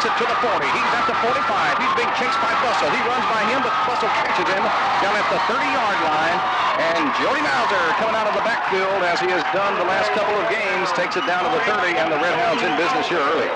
it to the 40. He's at the 45. He's being chased by Bussell. He runs by him, but Bussell catches him down at the 30-yard line. And Jody Mauser, coming out of the backfield, as he has done the last couple of games, takes it down to the 30, and the Red Hounds in business here early.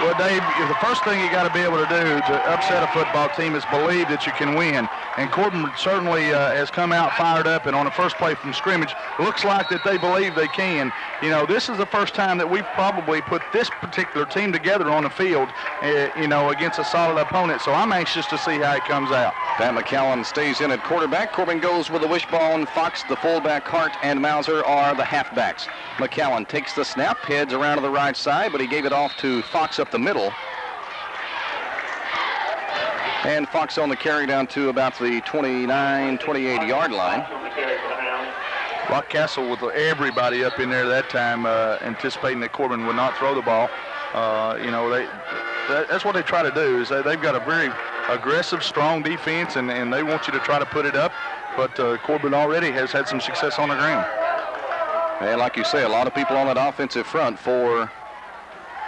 Well, Dave, the first thing you got to be able to do to upset a football team is believe that you can win. And Corbin certainly has come out fired up, and on the first play from scrimmage, looks like that they believe they can. You know, this is the first time that we've probably put this particular team together on the field, against a solid opponent. So I'm anxious to see how it comes out. Pat McCowan stays in at quarterback. Corbin goes with the wishbone. Fox, the fullback, Hart, and Mauser are the halfbacks. McCowan takes the snap, heads around to the right side, but he gave it off to Fox up the middle. And Fox on the carry down to about the 29, 28-yard line. Rockcastle with everybody up in there that time, anticipating that Corbin would not throw the ball. That's what they try to do. Is they've got a very aggressive, strong defense, and they want you to try to put it up. But Corbin already has had some success on the ground. And like you say, a lot of people on that offensive front for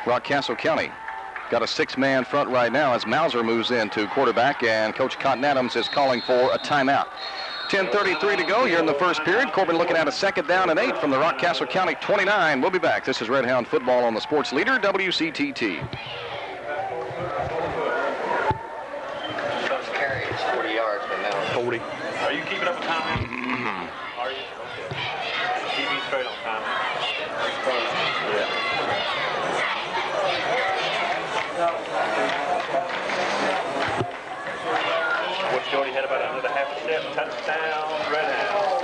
Rockcastle County. Got a 6-man front right now as Mauser moves into quarterback, and Coach Cotton Adams is calling for a timeout. 10:33 to go here in the first period. Corbin looking at a 2nd down and 8 from the Rockcastle County 29. We'll be back. This is Red Hound football on the Sports Leader, WCTT. First carry is 40 yards, but now 40. Are you keeping up with time? Are you? Keep me straight on time. What's Jody had about another half a step? Touchdown, Red Hounds.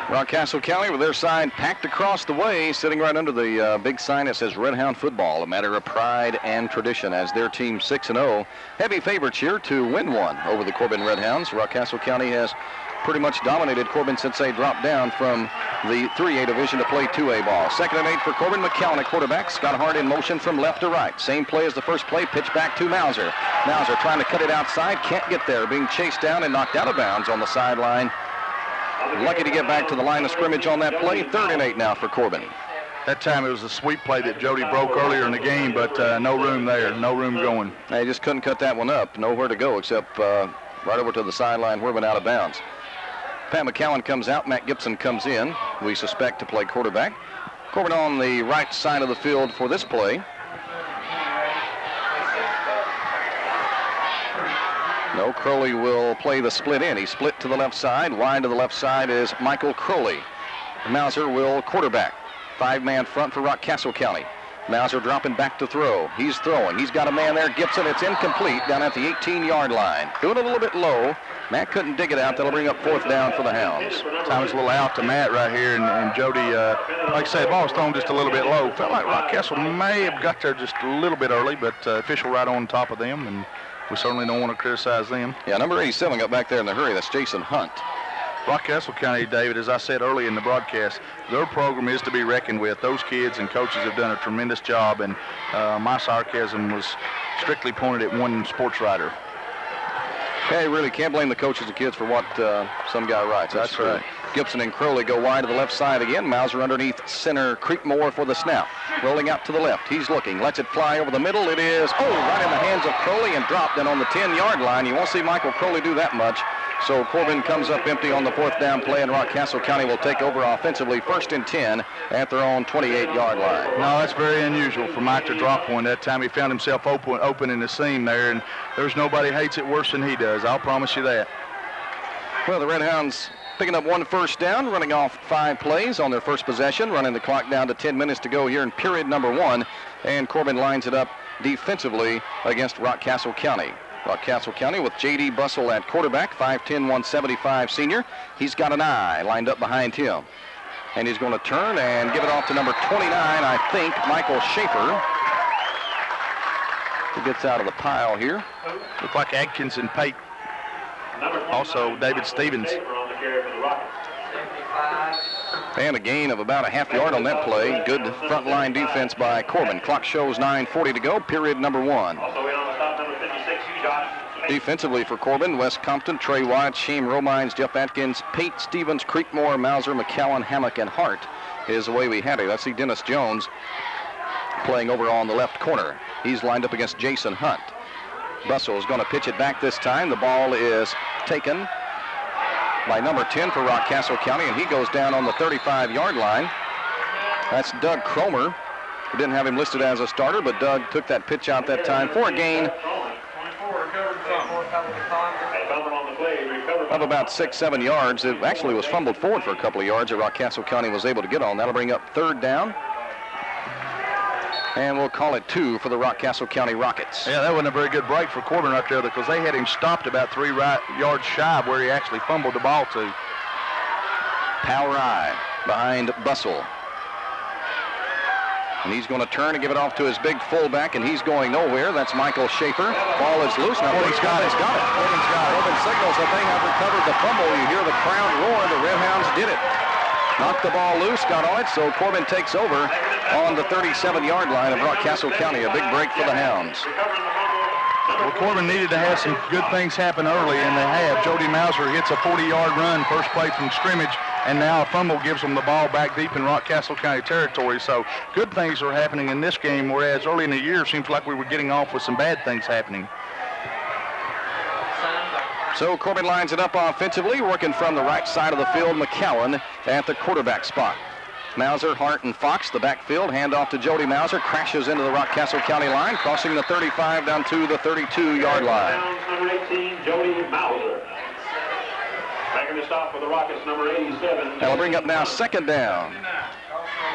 Rockcastle County with their sign packed across the way, sitting right under the big sign that says Red Hound football, a matter of pride and tradition, as their team 6-0. Heavy favorites here to win one over the Corbin Red Hounds. Rockcastle County has pretty much dominated Corbin since they dropped down from the 3A division to play 2A ball. 2nd and 8 for Corbin. McCowan at quarterback. Scott Hart in motion from left to right. Same play as the first play. Pitch back to Mauser. Mauser trying to cut it outside. Can't get there. Being chased down and knocked out of bounds on the sideline. Lucky to get back to the line of scrimmage on that play. 3rd and 8 now for Corbin. That time it was a sweep play that Jody broke earlier in the game, but no room there. No room going. They just couldn't cut that one up. Nowhere to go except right over to the sideline where it went out of bounds. Pat McCowan comes out. Matt Gibson comes in. We suspect to play quarterback. Corbin on the right side of the field for this play. No, Crowley will play the split in. He split to the left side. Wide to the left side is Michael Crowley. Mauser will quarterback. 5-man front for Rockcastle County. Mauser dropping back to throw. He's throwing. He's got a man there. Gibson, it's incomplete down at the 18-yard line. Doing it a little bit low. Matt couldn't dig it out. That'll bring up 4th down for the Hounds. Time was a little out to Matt right here, and Jody, like I said, the ball was thrown just a little bit low. Felt like Rockcastle may have got there just a little bit early, but official right on top of them, and we certainly don't want to criticize them. Yeah, number 87 got back there in the hurry. That's Jason Hunt. Rockcastle County, David, as I said early in the broadcast, their program is to be reckoned with. Those kids and coaches have done a tremendous job, and my sarcasm was strictly pointed at one sports writer. Hey, really can't blame the coaches and kids for what some guy writes. That's right. Gibson and Crowley go wide to the left side again. Mauser underneath center. Creekmore for the snap. Rolling out to the left. He's looking. Lets it fly over the middle. It is, right in the hands of Crowley and dropped. And on the 10-yard line, you won't see Michael Crowley do that much. So Corbin comes up empty on the 4th down play, and Rockcastle County will take over offensively 1st and 10 at their own 28-yard line. No, that's very unusual for Mike to drop one. That time he found himself open in the seam there, and there's nobody hates it worse than he does. I'll promise you that. Well, the Red Hounds picking up 1 first down, running off 5 plays on their first possession, running the clock down to 10 minutes to go here in period number 1, and Corbin lines it up defensively against Rockcastle County. Rockcastle County with J.D. Bussell at quarterback, 5'10", 175 senior. He's got an eye lined up behind him. And he's going to turn and give it off to number 29, I think, Michael Schaefer. He gets out of the pile here. Look like Adkins and Pate. Also, David Stevens. And a gain of about a half yard on that play. Good front line defense by Corbin. Clock shows 9:40 to go, period number 1. Defensively for Corbin, Wes Compton, Trey Wyatt, Shane Romines, Jeff Atkins, Pate Stevens, Creekmore, Mauser, McCowan, Hammock, and Hart is the way we had it. Let's see Dennis Jones playing over on the left corner. He's lined up against Jason Hunt. Bussell is going to pitch it back this time. The ball is taken by number 10 for Rockcastle County, and he goes down on the 35-yard line. That's Doug Cromer. We didn't have him listed as a starter, but Doug took that pitch out that time for a gain of about 6-7 yards. It actually was fumbled forward for a couple of yards that Rockcastle County was able to get on. That'll bring up third down. And we'll call it 2 for the Rockcastle County Rockets. Yeah, that wasn't a very good break for Corbin right there because they had him stopped about 3 yards shy of where he actually fumbled the ball to. Power eye behind Bussell. And he's going to turn and give it off to his big fullback, and he's going nowhere. That's Michael Schaefer. Ball is loose. Now Corbin's got it. Corbin's got it. Corbin signals that they have recovered the fumble. You hear the crowd roar. The Redhounds did it. Knocked the ball loose, got on it, so Corbin takes over on the 37-yard line of Rockcastle County. A big break for the Hounds. Well, Corbin needed to have some good things happen early, and they have. Jody Mauser hits a 40-yard run, first play from scrimmage, and now a fumble gives them the ball back deep in Rockcastle County territory. So good things are happening in this game, whereas early in the year it seems like we were getting off with some bad things happening. So Corbin lines it up offensively, working from the right side of the field. McCowan at the quarterback spot. Mauser, Hart, and Fox, the backfield. Hand off to Jody Mauser. Crashes into the Rockcastle County line, crossing the 35 down to the 32-yard line. Number 18, Jody Mauser. Making the stop for the Rockets, number 87. That'll bring up now second down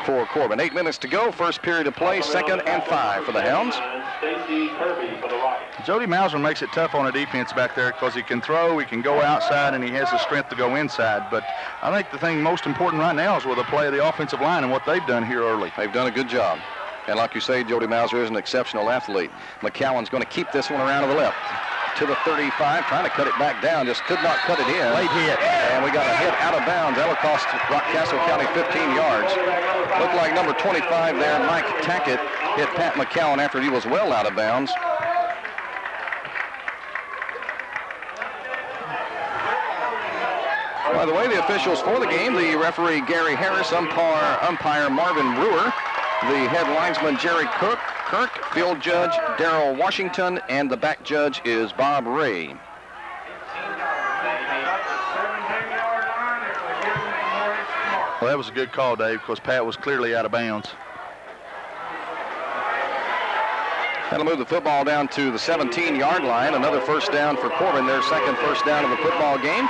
for Corbin. 8 minutes to go. First period of play, 2nd and 5 for the Hounds. Stacy Kirby for the Rockets. Jody Mauser makes it tough on a defense back there because he can throw, he can go outside, and he has the strength to go inside. But I think the thing most important right now is with the play of the offensive line and what they've done here early. They've done a good job. And like you say, Jody Mauser is an exceptional athlete. McCowan's going to keep this one around to the left. To the 35, trying to cut it back down, just could not cut it in. Late hit. And we got a hit out of bounds. That'll cost Rockcastle County 15 yards. Looked like number 25 there, Mike Tackett, hit Pat McCowan after he was well out of bounds. By the way, the officials for the game, the referee Gary Harris, umpire Marvin Brewer, the head linesman Jerry Kirk, field judge Darrell Washington, and the back judge is Bob Ray. Well, that was a good call, Dave, because Pat was clearly out of bounds. That'll move the football down to the 17-yard line. Another first down for Corbin, their second first down of the football game.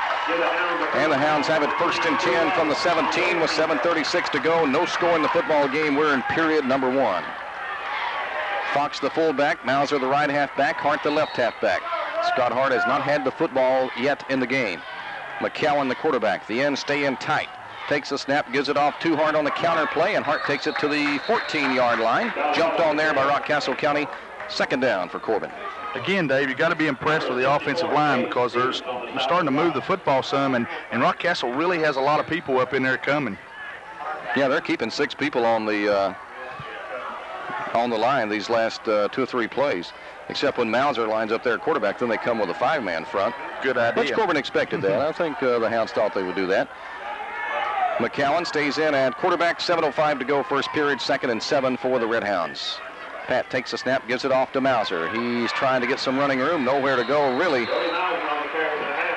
And the Hounds have it 1st and 10 from the 17 with 7:36 to go. No score in the football game. We're in period number 1. Fox the fullback, Mauser the right halfback, Hart the left halfback. Scott Hart has not had the football yet in the game. McCowan the quarterback. The ends stay in tight. Takes the snap, gives it off to Hart on the counter play, and Hart takes it to the 14-yard line. Jumped on there by Rockcastle County. Second down for Corbin. Again, Dave, you got to be impressed with the offensive line because they're starting to move the football some, and Rockcastle really has a lot of people up in there coming. Yeah, they're keeping 6 people on the line these last 2 or 3 plays, except when Mauser lines up there at quarterback, then they come with a 5-man front. Good idea. Which Corbin expected that. I think the Hounds thought they would do that. McCowan stays in at quarterback, 7:05 to go first period, 2nd and 7 for the Red Hounds. Pat takes the snap, gives it off to Mauser. He's trying to get some running room, nowhere to go, really.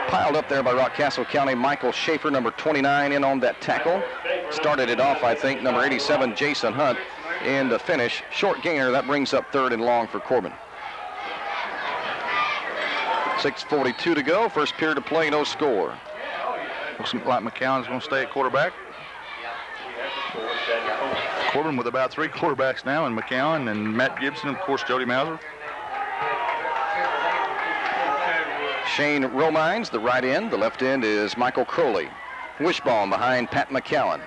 Piled up there by Rockcastle County. Michael Schaefer, number 29, in on that tackle. Started it off, I think, number 87, Jason Hunt, in the finish. Short gainer, that brings up 3rd and long for Corbin. 6:42 to go, first period of play, no score. Looks like McCown's going to stay at quarterback. Corbin with about 3 quarterbacks now, and McCowan and Matt Gibson, of course, Jody Mauser. Shane Romines, the right end. The left end is Michael Crowley. Wishbone behind Pat McCowan.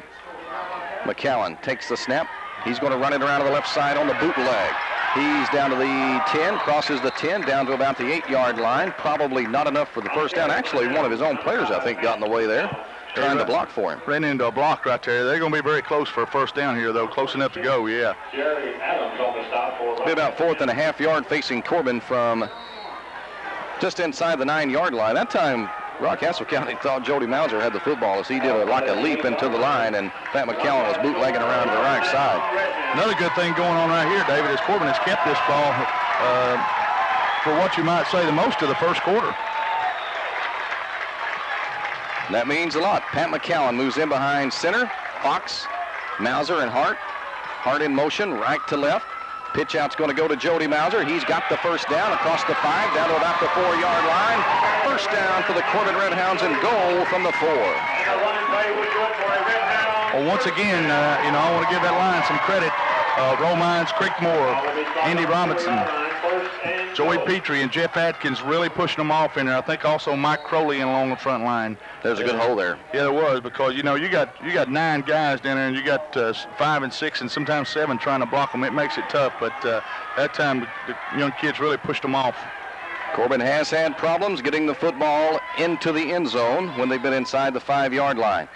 McCowan takes the snap. He's going to run it around to the left side on the bootleg. He's down to the 10, crosses the 10, down to about the 8-yard line. Probably not enough for the first down. Actually, one of his own players, I think, got in the way there, trying to block for him. Ran into a block right there. They're going to be very close for a first down here, though. Close enough to go, yeah. Be about 4.5 yards facing Corbin from just inside the 9-yard line. That time, Rockcastle County thought Jody Mauser had the football as he did like a leap into the line, and Pat McCallum was bootlegging around to the right side. Another good thing going on right here, David, is Corbin has kept this ball for what you might say the most of the first quarter. That means a lot. Pat McCallum moves in behind center. Fox, Mauser, and Hart. Hart in motion, right to left. Pitch out's going to go to Jody Mauser. He's got the first down across the 5, down to about the 4-yard line. First down for the Corbin Redhounds and goal from the 4. Well, once again, I want to give that line some credit. Romines, Creekmore, Andy Robinson, Joey Petrie, and Jeff Atkins really pushing them off in there. I think also Mike Crowley in along the front line. There's a good hole there. Yeah, there was, because you got 9 guys down there, and you got 5 and 6 and sometimes 7 trying to block them. It makes it tough, but that time the young kids really pushed them off. Corbin has had problems getting the football into the end zone when they've been inside the 5-yard line.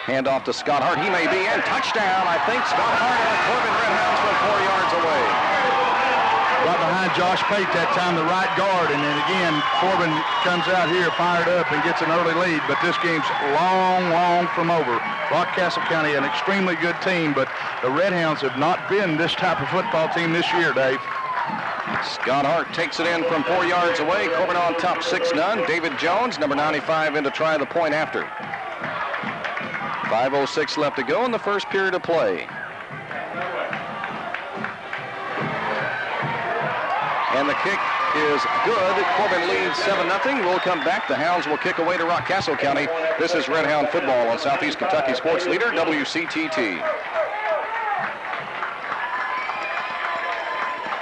Hand off to Scott Hart. He may be in. Touchdown, I think. Scott Hart and the Corbin Redhounds from 4 yards away. Right behind Josh Pate that time, the right guard. And then again, Corbin comes out here fired up and gets an early lead. But this game's long from over. Rockcastle County, an extremely good team, but the Redhounds have not been this type of football team this year, Dave. Scott Hart takes it in from 4 yards away. Corbin on top 6-0. David Jones, number 95, in to try the point after. 5:06 left to go in the first period of play. And the kick is good. Corbin leads 7-0. We'll come back. The Hounds will kick away to Rockcastle County. This is Red Hound football on Southeast Kentucky Sports Leader, WCTT.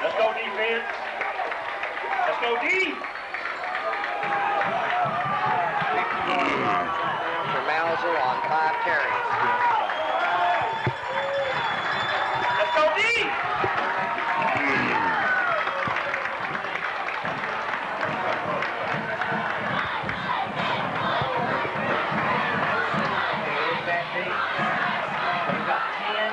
Let's go defense. Let's go D. For Mauser on 5 carries. Let's go D.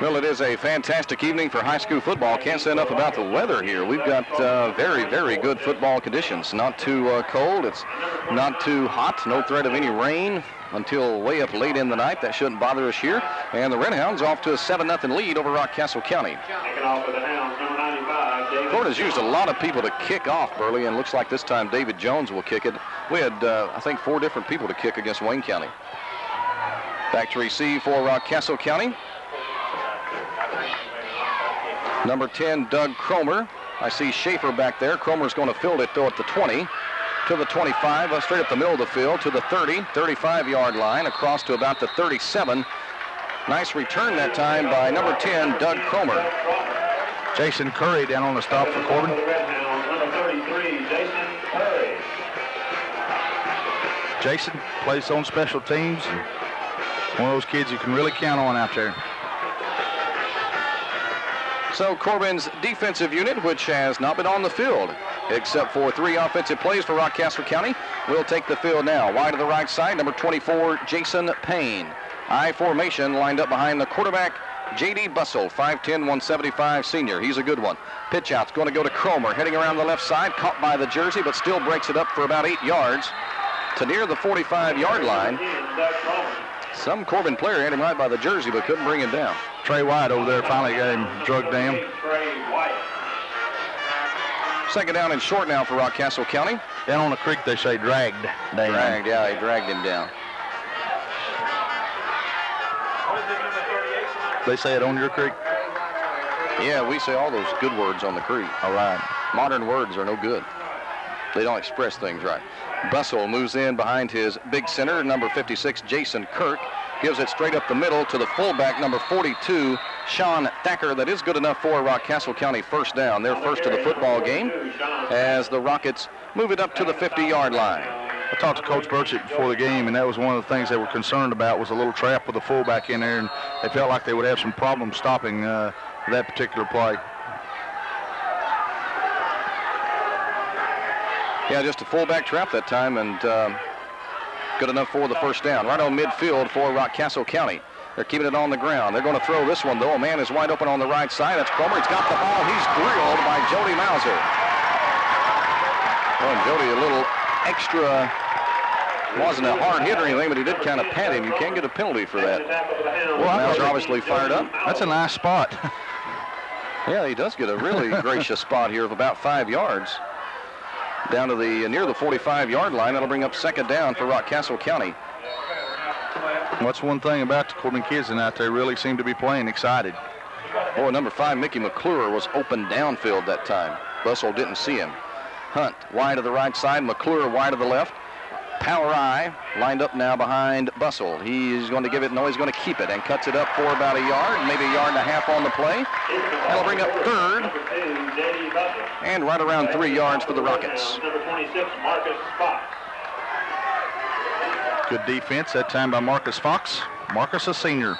Well, it is a fantastic evening for high school football. Can't say enough about the weather here. We've got very good football conditions. Not too cold. It's not too hot. No threat of any rain until way up late in the night. That shouldn't bother us here. And the Redhounds off to a 7-0 lead over Rockcastle County. Kicking off for the Hounds, number 95, David. Corbin has used a lot of people to kick off, Burley, and looks like this time David Jones will kick it. We had, I think, 4 different people to kick against Wayne County. Back to receive for Rockcastle County. Number 10, Doug Cromer. I see Schaefer back there. Cromer's going to field it, though, at the 20, to the 25, straight up the middle of the field, to the 30, 35-yard line, across to about the 37. Nice return that time by number 10, Doug Cromer. Jason Curry down on the stop for Corbin. Number 33, Jason Curry. Jason plays on special teams. And one of those kids you can really count on out there. So Corbin's defensive unit, which has not been on the field, except for 3 offensive plays for Rockcastle County, will take the field now. Wide to the right side, number 24, Jason Payne. I formation lined up behind the quarterback, J.D. Bussell, 5'10", 175 senior. He's a good one. Pitch out's going to go to Cromer, heading around the left side, caught by the jersey, but still breaks it up for about 8 yards to near the 45-yard line. Some Corbin player had him right by the jersey, but couldn't bring him down. Trey White over there finally got him drugged down. Second down and short now for Rockcastle County. Down on the creek, they say dragged down. Dragged, yeah, he dragged him down. They say it on your creek? Yeah, we say all those good words on the creek. All right. Modern words are no good. They don't express things right. Bussell moves in behind his big center, number 56, Jason Kirk. Gives it straight up the middle to the fullback, number 42, Sean Thacker. That is good enough for Rockcastle County first down. Their first of the football game as the Rockets move it up to the 50-yard line. I talked to Coach Burchett before the game, and that was one of the things they were concerned about was a little trap with the fullback in there, and they felt like they would have some problems stopping that particular play. Yeah, just a fullback trap that time, and good enough for the first down. Right on midfield for Rockcastle County. They're keeping it on the ground. They're going to throw this one, though. A man is wide open on the right side. That's Cromer. He's got the ball. He's drilled by Jody Mauser. Well, Jody a little extra, wasn't a hard hit or anything, but he did kind of pat him. You can't get a penalty for that. Well, Mauser obviously fired up. That's a nice spot. Yeah, he does get a really gracious spot here of about 5 yards. Down to the near the 45-yard line. That'll bring up second down for Rockcastle County. What's one thing about the Corbin kids tonight? They really seem to be playing excited. Boy, number 5, Mickey McClure, was open downfield that time. Bussell didn't see him. Hunt wide to the right side, McClure wide to the left. Power Eye lined up now behind Bussell. He's going to give it, no, he's going to keep it and cuts it up for about a yard, maybe a yard and a half on the play. That'll bring up third and right around 3 yards for the Rockets. Good defense that time by Marcus Fox. Marcus, a senior.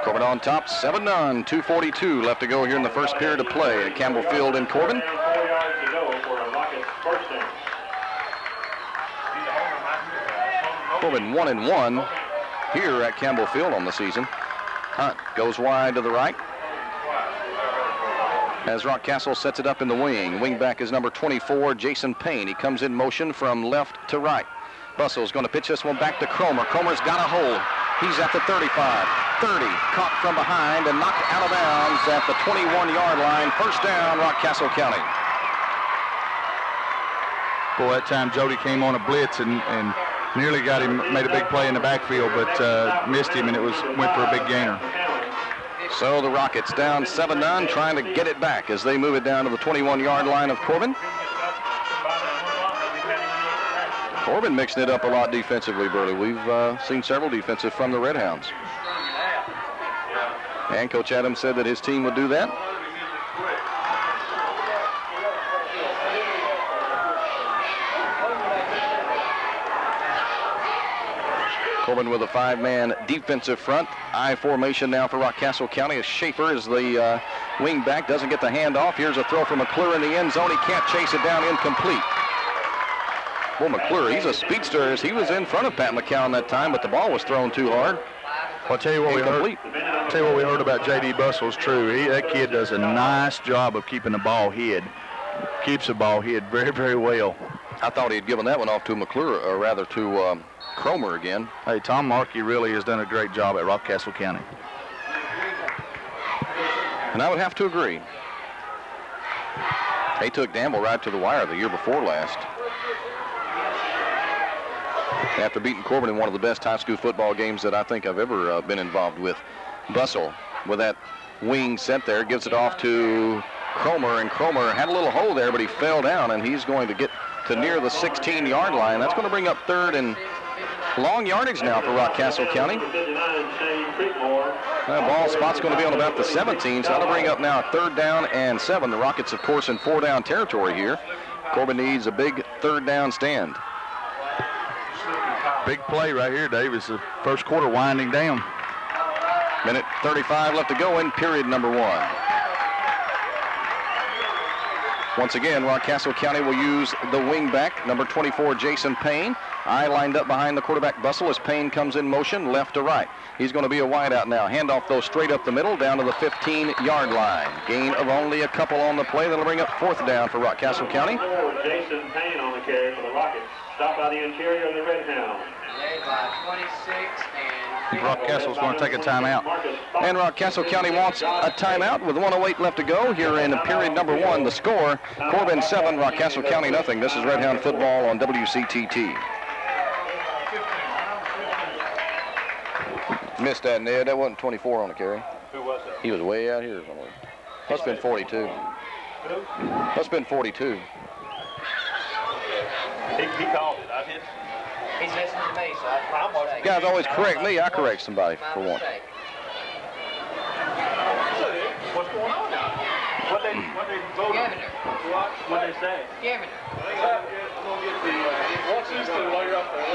Corbin on top, 7-0, 2:42 left to go here in the first period of play at Campbell Field in Corbin. Corbin 1-1 here at Campbell Field on the season. Hunt goes wide to the right as Rockcastle sets it up in the wing. Wingback is number 24, Jason Payne. He comes in motion from left to right. Bussell's going to pitch this one back to Cromer. Cromer's got a hold. He's at the 35, 30, caught from behind and knocked out of bounds at the 21-yard line. First down, Rockcastle County. Boy, that time Jody came on a blitz and nearly got him, made a big play in the backfield, but missed him, and went for a big gainer. So the Rockets down 7-9, trying to get it back as they move it down to the 21-yard line of Corbin. Corbin mixing it up a lot defensively, Burley. We've seen several defensive from the Red Hounds. And Coach Adams said that his team would do that. Corbin with a 5-man defensive front. I formation now for Rockcastle County as Schaefer is the wing back. Doesn't get the handoff. Here's a throw from McClure in the end zone. He can't chase it down, incomplete. Well, McClure, he's a speedster as he was in front of Pat McCown that time, but the ball was thrown too hard. Well, I'll tell you what we heard about J.D. Bussell is true. That kid does a nice job of keeping the ball hid. Keeps the ball hid very, very well. I thought he'd given that one off to McClure, or rather to Cromer again. Hey, Tom Markey really has done a great job at Rockcastle County. And I would have to agree. They took Danville right to the wire the year before last. After beating Corbin in one of the best high school football games that I think I've ever been involved with. Bussell with that wing set there, gives it off to Cromer, and Cromer had a little hole there, but he fell down, and he's going to get to near the 16-yard line. That's going to bring up third and long yardage now for Rockcastle County. That ball spot's going to be on about the 17, so that'll bring up now 3rd down and 7. The Rockets, of course, in 4-down territory here. Corbin needs a big 3rd down stand. Big play right here, Dave. It's the first quarter winding down. Minute 35 left to go in period number 1. Once again, Rockcastle County will use the wing back, number 24, Jason Payne. I lined up behind the quarterback Bussell as Payne comes in motion left to right. He's going to be a wideout now. Handoff though straight up the middle down to the 15-yard line. Gain of only a couple on the play. That'll bring up 4th down for Rockcastle County. Jason Payne on the carry for the Rockets. Stop by the interior of the Red Hound. Rockcastle's going to take a timeout. And Rockcastle County wants a timeout with 1:08 left to go here in period number 1. The score, Corbin 7, Rockcastle County nothing. This is Red Hound football on WCTT. Missed that, Ned. That wasn't 24 on the carry. Who was that? He was way out here somewhere. Must have been 42. Must have been 42. He called it. I did. He's listening to me, so I'm watching. You guys always correct me. I correct somebody for once. What's going on now? What they vote on? What they say? Governor. I'm gonna get the what's this to lawyer up there?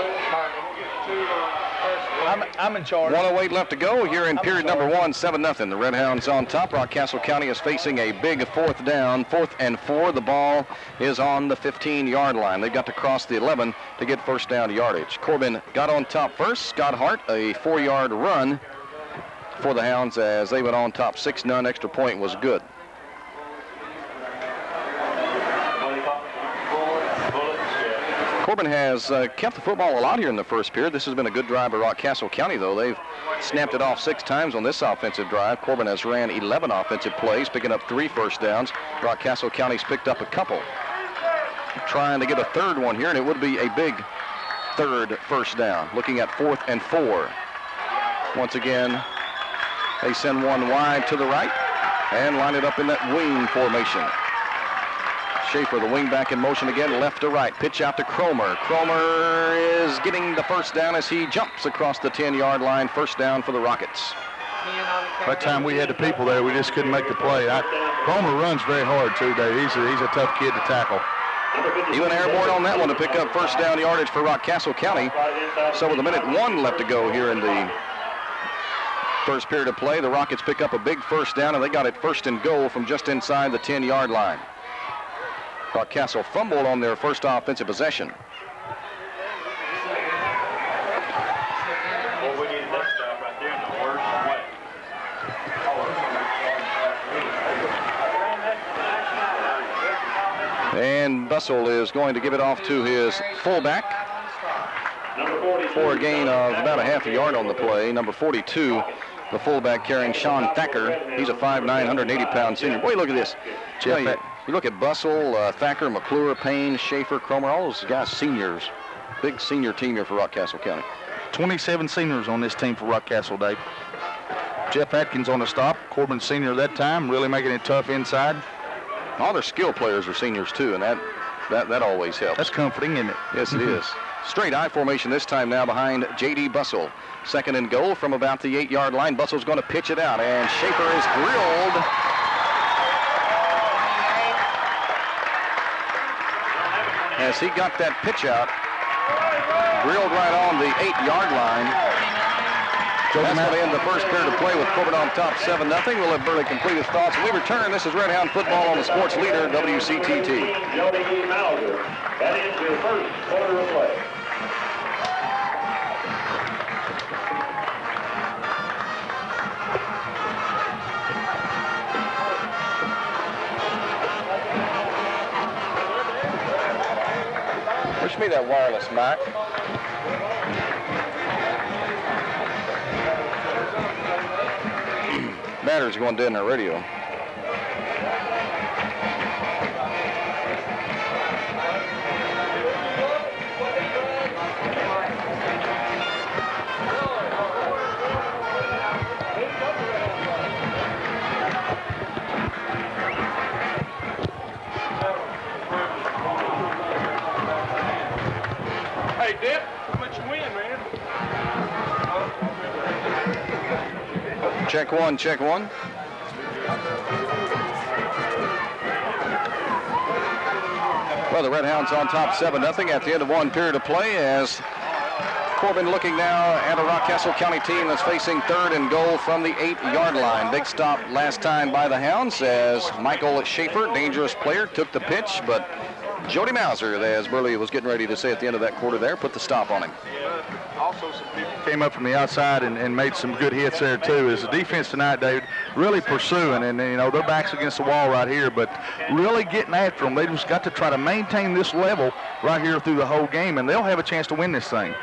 I'm in charge. 1:08 left to go here in period number 1, 7-0. The Red Hounds on top. Rockcastle County is facing a big 4th down, 4th and 4. The ball is on the 15-yard line. They've got to cross the 11 to get first down yardage. Corbin got on top first. Scott Hart, a 4-yard run for the Hounds as they went on top. 6-0. Extra point was good. Corbin has kept the football a lot here in the first period. This has been a good drive by Rockcastle County, though. They've snapped it off 6 times on this offensive drive. Corbin has ran 11 offensive plays, picking up 3 first downs. Rockcastle County's picked up a couple. Trying to get a third one here, and it would be a big third first down. Looking at 4th and 4. Once again, they send one wide to the right and line it up in that wing formation. Schaefer, the wing back in motion again, left to right. Pitch out to Cromer. Cromer is getting the first down as he jumps across the 10-yard line. First down for the Rockets. By the time we had the people there, we just couldn't make the play. Cromer runs very hard, too, Dave. He's a tough kid to tackle. He went airborne on that one to pick up first down yardage for Rockcastle County. So with 1:01 left to go here in the first period of play, the Rockets pick up a big first down, and they got it first and goal from just inside the 10-yard line. Rockcastle fumbled on their first offensive possession. Well, we need that stuff right there in the worst way. And Bussell is going to give it off to his fullback for a gain of about a half a yard on the play. Number 42, the fullback carrying Sean Thacker. He's a 5'9", 180-pound senior. Boy, look at this. You look at Bussell, Thacker, McClure, Payne, Schaefer, Cromer, all those guys seniors. Big senior team here for Rockcastle County. 27 seniors on this team for Rockcastle, Dave. Jeff Atkins on the stop. Corbin senior that time, really making it tough inside. All their skill players are seniors, too, and that always helps. That's comforting, isn't it? Yes, it is. Straight I formation this time now behind J.D. Bussell. Second and goal from about the 8-yard line. Bussell's going to pitch it out, and Schaefer is grilled. As he got that pitch out, grilled right on the 8-yard line. That's going to end the first period of play with Corbin on top 7-0. We'll let Burley complete his thoughts. When we return, this is Red Hound Football on the Sports Leader, WCTT. That is your first quarter of play. Push me that wireless mic. Battery's going dead in our radio. Hey, Dip, how much you win, man? Check one, check one. Well, the Red Hounds on top 7-0 at the end of one period of play as Corbin looking now at a Rockcastle County team that's facing third and goal from the 8-yard line. Big stop last time by the Hounds as Michael Schaefer, dangerous player, took the pitch, but Jody Mauser, as Burley was getting ready to say at the end of that quarter there, put the stop on him. Also, some people came up from the outside and made some good hits there, too. As the defense tonight, David, really pursuing, and, you know, their back's against the wall right here, but really getting after them. They just got to try to maintain this level right here through the whole game, and they'll have a chance to win this thing.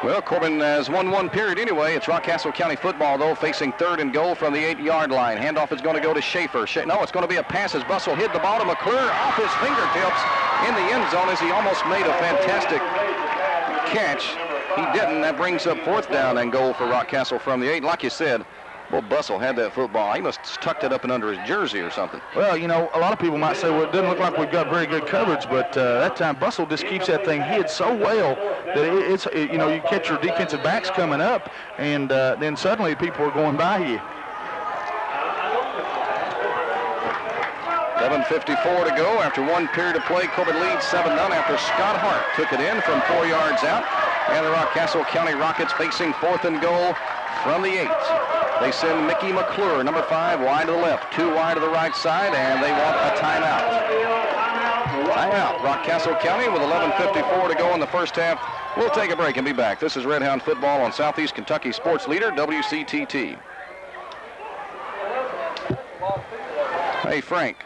Well, Corbin has won one period anyway. It's Rockcastle County football, though, facing third and goal from the 8-yard line. Handoff is going to go to Schaefer. No, it's going to be a pass as Bussell hit the ball to McClure off his fingertips in the end zone as he almost made a fantastic catch. He didn't. That brings up fourth down and goal for Rockcastle from the 8. Like you said, well, Bussell had that football. He must have tucked it up and under his jersey or something. Well, you know, a lot of people might say, well, it doesn't look like we've got very good coverage, but that time Bussell just keeps that thing hid so well that you know, you catch your defensive backs coming up, and then suddenly people are going by you. 11:54 to go after one period of play. Corbin leads 7-0 after Scott Hart took it in from 4 yards out. And the Rockcastle County Rockets facing fourth and goal from the 8. They send Mickey McClure, number 5, wide to the left, 2 wide to the right side, and they want a timeout. Timeout, Rockcastle County with 11:54 to go in the first half. We'll take a break and be back. This is Red Hound Football on Southeast Kentucky Sports Leader, WCTT. Hey, Frank.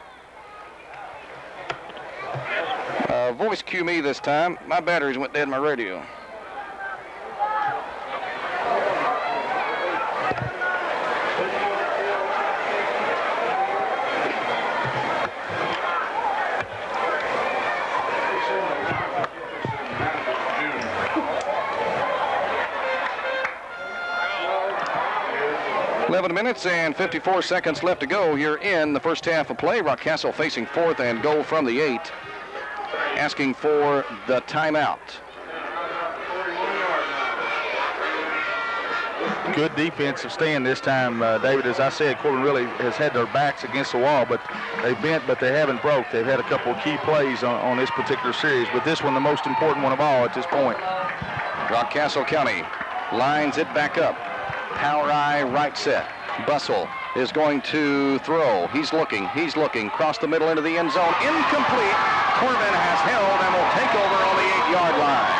Voice cue me this time. My batteries went dead in my radio. Minutes and 54 seconds left to go here in the first half of play. Rockcastle facing 4th and goal from the 8, asking for the timeout. Good defensive stand this time, David. As I said, Corbin really has had their backs against the wall, but they bent, but they haven't broke. They've had a couple of key plays on this particular series, but this one the most important one of all at this point. Rockcastle County lines it back up. Power eye right set. Bussell is going to throw. He's looking. Cross the middle into the end zone. Incomplete. Corbin has held and will take over on the 8-yard line.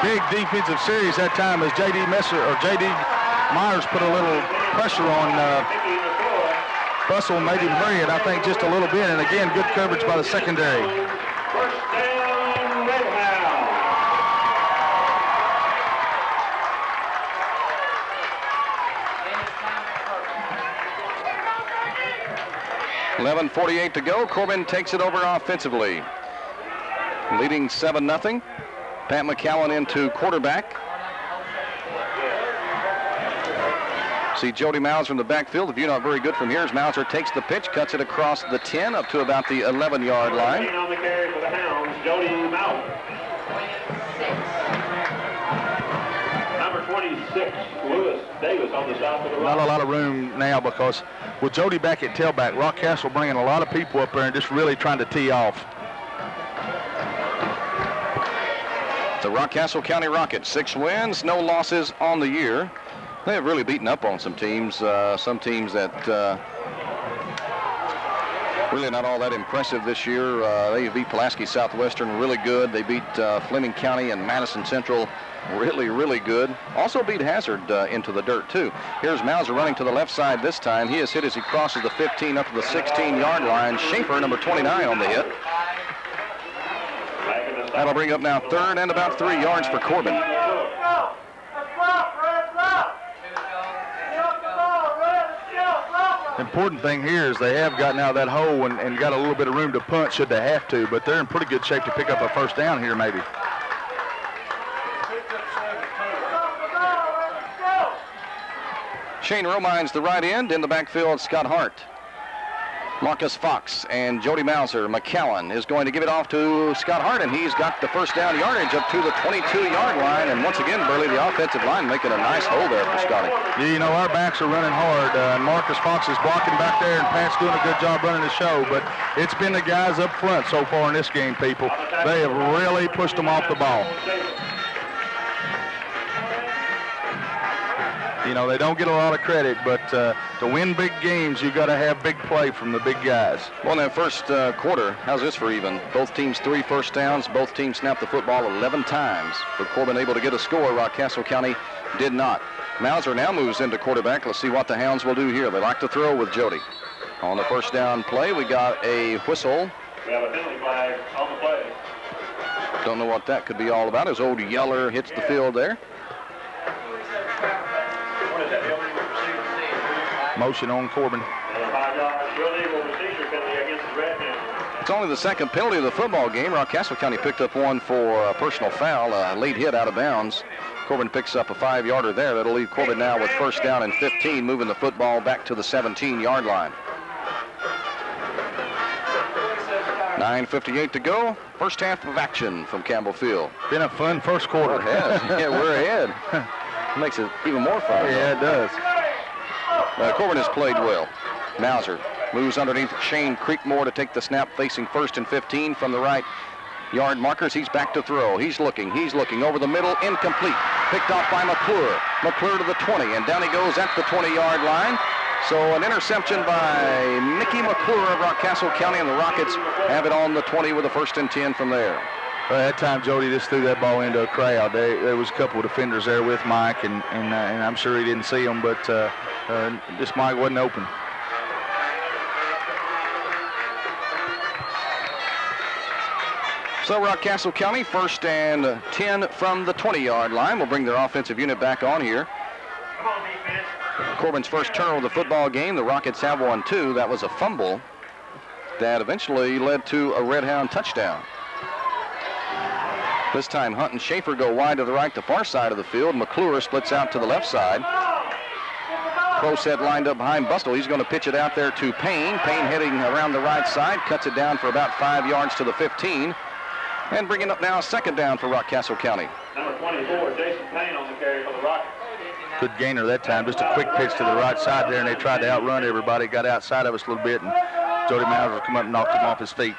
Big defensive series that time as J.D. Myers put a little pressure on Bussell, made him hurry it, I think, just a little bit. And again, good coverage by the secondary. First down, Redhouse. 11:48 to go. Corbin takes it over offensively. Leading 7-0. Pat McCowan into quarterback. See Jody Mauser in the backfield. The view not very good from here as Mauser takes the pitch, cuts it across the 10 up to about the 11-yard line. On the carry for the Hounds, Jody Mauser. Number 26, Lewis Davis on the top of the Not a lot of room now because with Jody back at tailback, Rockcastle bringing a lot of people up there and just really trying to tee off. The Rockcastle County Rockets, 6 wins, no losses on the year. They have really beaten up on some teams that really not all that impressive this year. They beat Pulaski Southwestern really good. They beat Fleming County and Madison Central really good. Also beat Hazard into the dirt too. Here's Mauser running to the left side this time. He is hit as he crosses the 15 up to the 16-yard line. Schaefer, number 29, on the hit. That'll bring up now 3rd and about 3 yards for Corbin. The important thing here is they have gotten out of that hole and got a little bit of room to punt should they have to, but they're in pretty good shape to pick up a first down here maybe. Shane Romines the right end. In the backfield, Scott Hart. Marcus Fox and Jody Mauser. McCowan is going to give it off to Scott Hart, and he's got the first down yardage up to the 22-yard line. And once again, Burley, the offensive line, making a nice hole there for Scotty. Yeah, you know, our backs are running hard. Marcus Fox is blocking back there, and Pat's doing a good job running the show. But it's been the guys up front so far in this game, people. They have really pushed them off the ball. You know, they don't get a lot of credit, but to win big games, you've got to have big play from the big guys. Well, in that first quarter, how's this for even? Both teams 3 first downs. Both teams snapped the football 11 times. But Corbin able to get a score. Rockcastle County did not. Mauser now moves into quarterback. Let's see what the Hounds will do here. They like to throw with Jody. On the first down play, we got a whistle. We have a penalty flag on the play. Don't know what that could be all about as old Yeller hits the field there. Motion on Corbin. It's only the second penalty of the football game. Rockcastle County picked up one for a personal foul, a late hit out of bounds. Corbin picks up a 5-yarder there. That'll leave Corbin now with first down and 15, moving the football back to the 17-yard line. 9:58 to go. First half of action from Campbell Field. Been a fun first quarter. It has. Yeah, we're ahead. Makes it even more fun. Yeah, it does. Corbin has played well. Mauser moves underneath Shane Creekmore to take the snap, facing 1st and 15 from the right yard markers. He's back to throw. He's looking over the middle, incomplete. Picked off by McClure. McClure to the 20, and down he goes at the 20-yard line. So an interception by Mickey McClure of Rockcastle County, and the Rockets have it on the 20 with a 1st and 10 from there. Well, that time Jody just threw that ball into a crowd. There was a couple of defenders there with Mike, and I'm sure he didn't see them, but this Mike wasn't open. So Rockcastle County, 1st and 10 from the 20-yard line. Will bring their offensive unit back on here. Corbin's first turnover of the football game. The Rockets have one, too. That was a fumble that eventually led to a Red Hound touchdown. This time Hunt and Schaefer go wide to the right, the far side of the field. McClure splits out to the left side. Pro set lined up behind Bustle. He's going to pitch it out there to Payne. Payne heading around the right side, cuts it down for about 5 yards to the 15. And bringing up now a 2nd down for Rockcastle County. Number 24, Jason Payne on the carry for the Rockets. Good gainer that time. Just a quick pitch to the right side there, and they tried to outrun everybody. Got outside of us a little bit, and Jody Mauser come up and knocked him off his feet.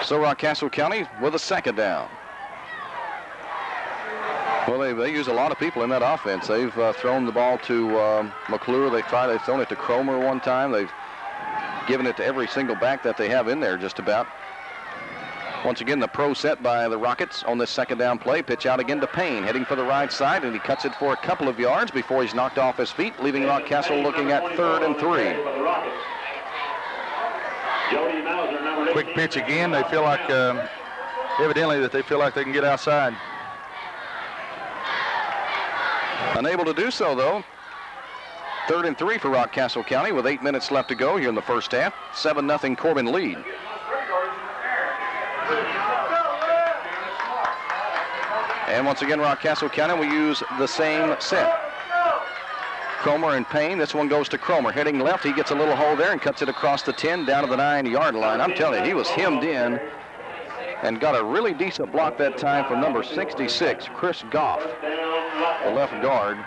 So Rockcastle County with a 2nd down. Well, they use a lot of people in that offense. They've thrown the ball to McClure. They've thrown it to Cromer one time. They've given it to every single back that they have in there just about. Once again, the pro set by the Rockets on this 2nd down play. Pitch out again to Payne, heading for the right side, and he cuts it for a couple of yards before he's knocked off his feet, leaving Rockcastle looking at 3rd and 3. Quick pitch again. They feel like, evidently, that they feel like they can get outside. Unable to do so, though. 3rd and 3 for Rockcastle County with 8 minutes left to go here in the first half. 7-0 Corbin lead. And once again, Rockcastle County will use the same set. Cromer and Payne. This one goes to Cromer. Heading left, he gets a little hole there and cuts it across the 10 down to the 9-yard line. I'm telling you, he was hemmed in and got a really decent block that time from number 66, Chris Goff, the left guard.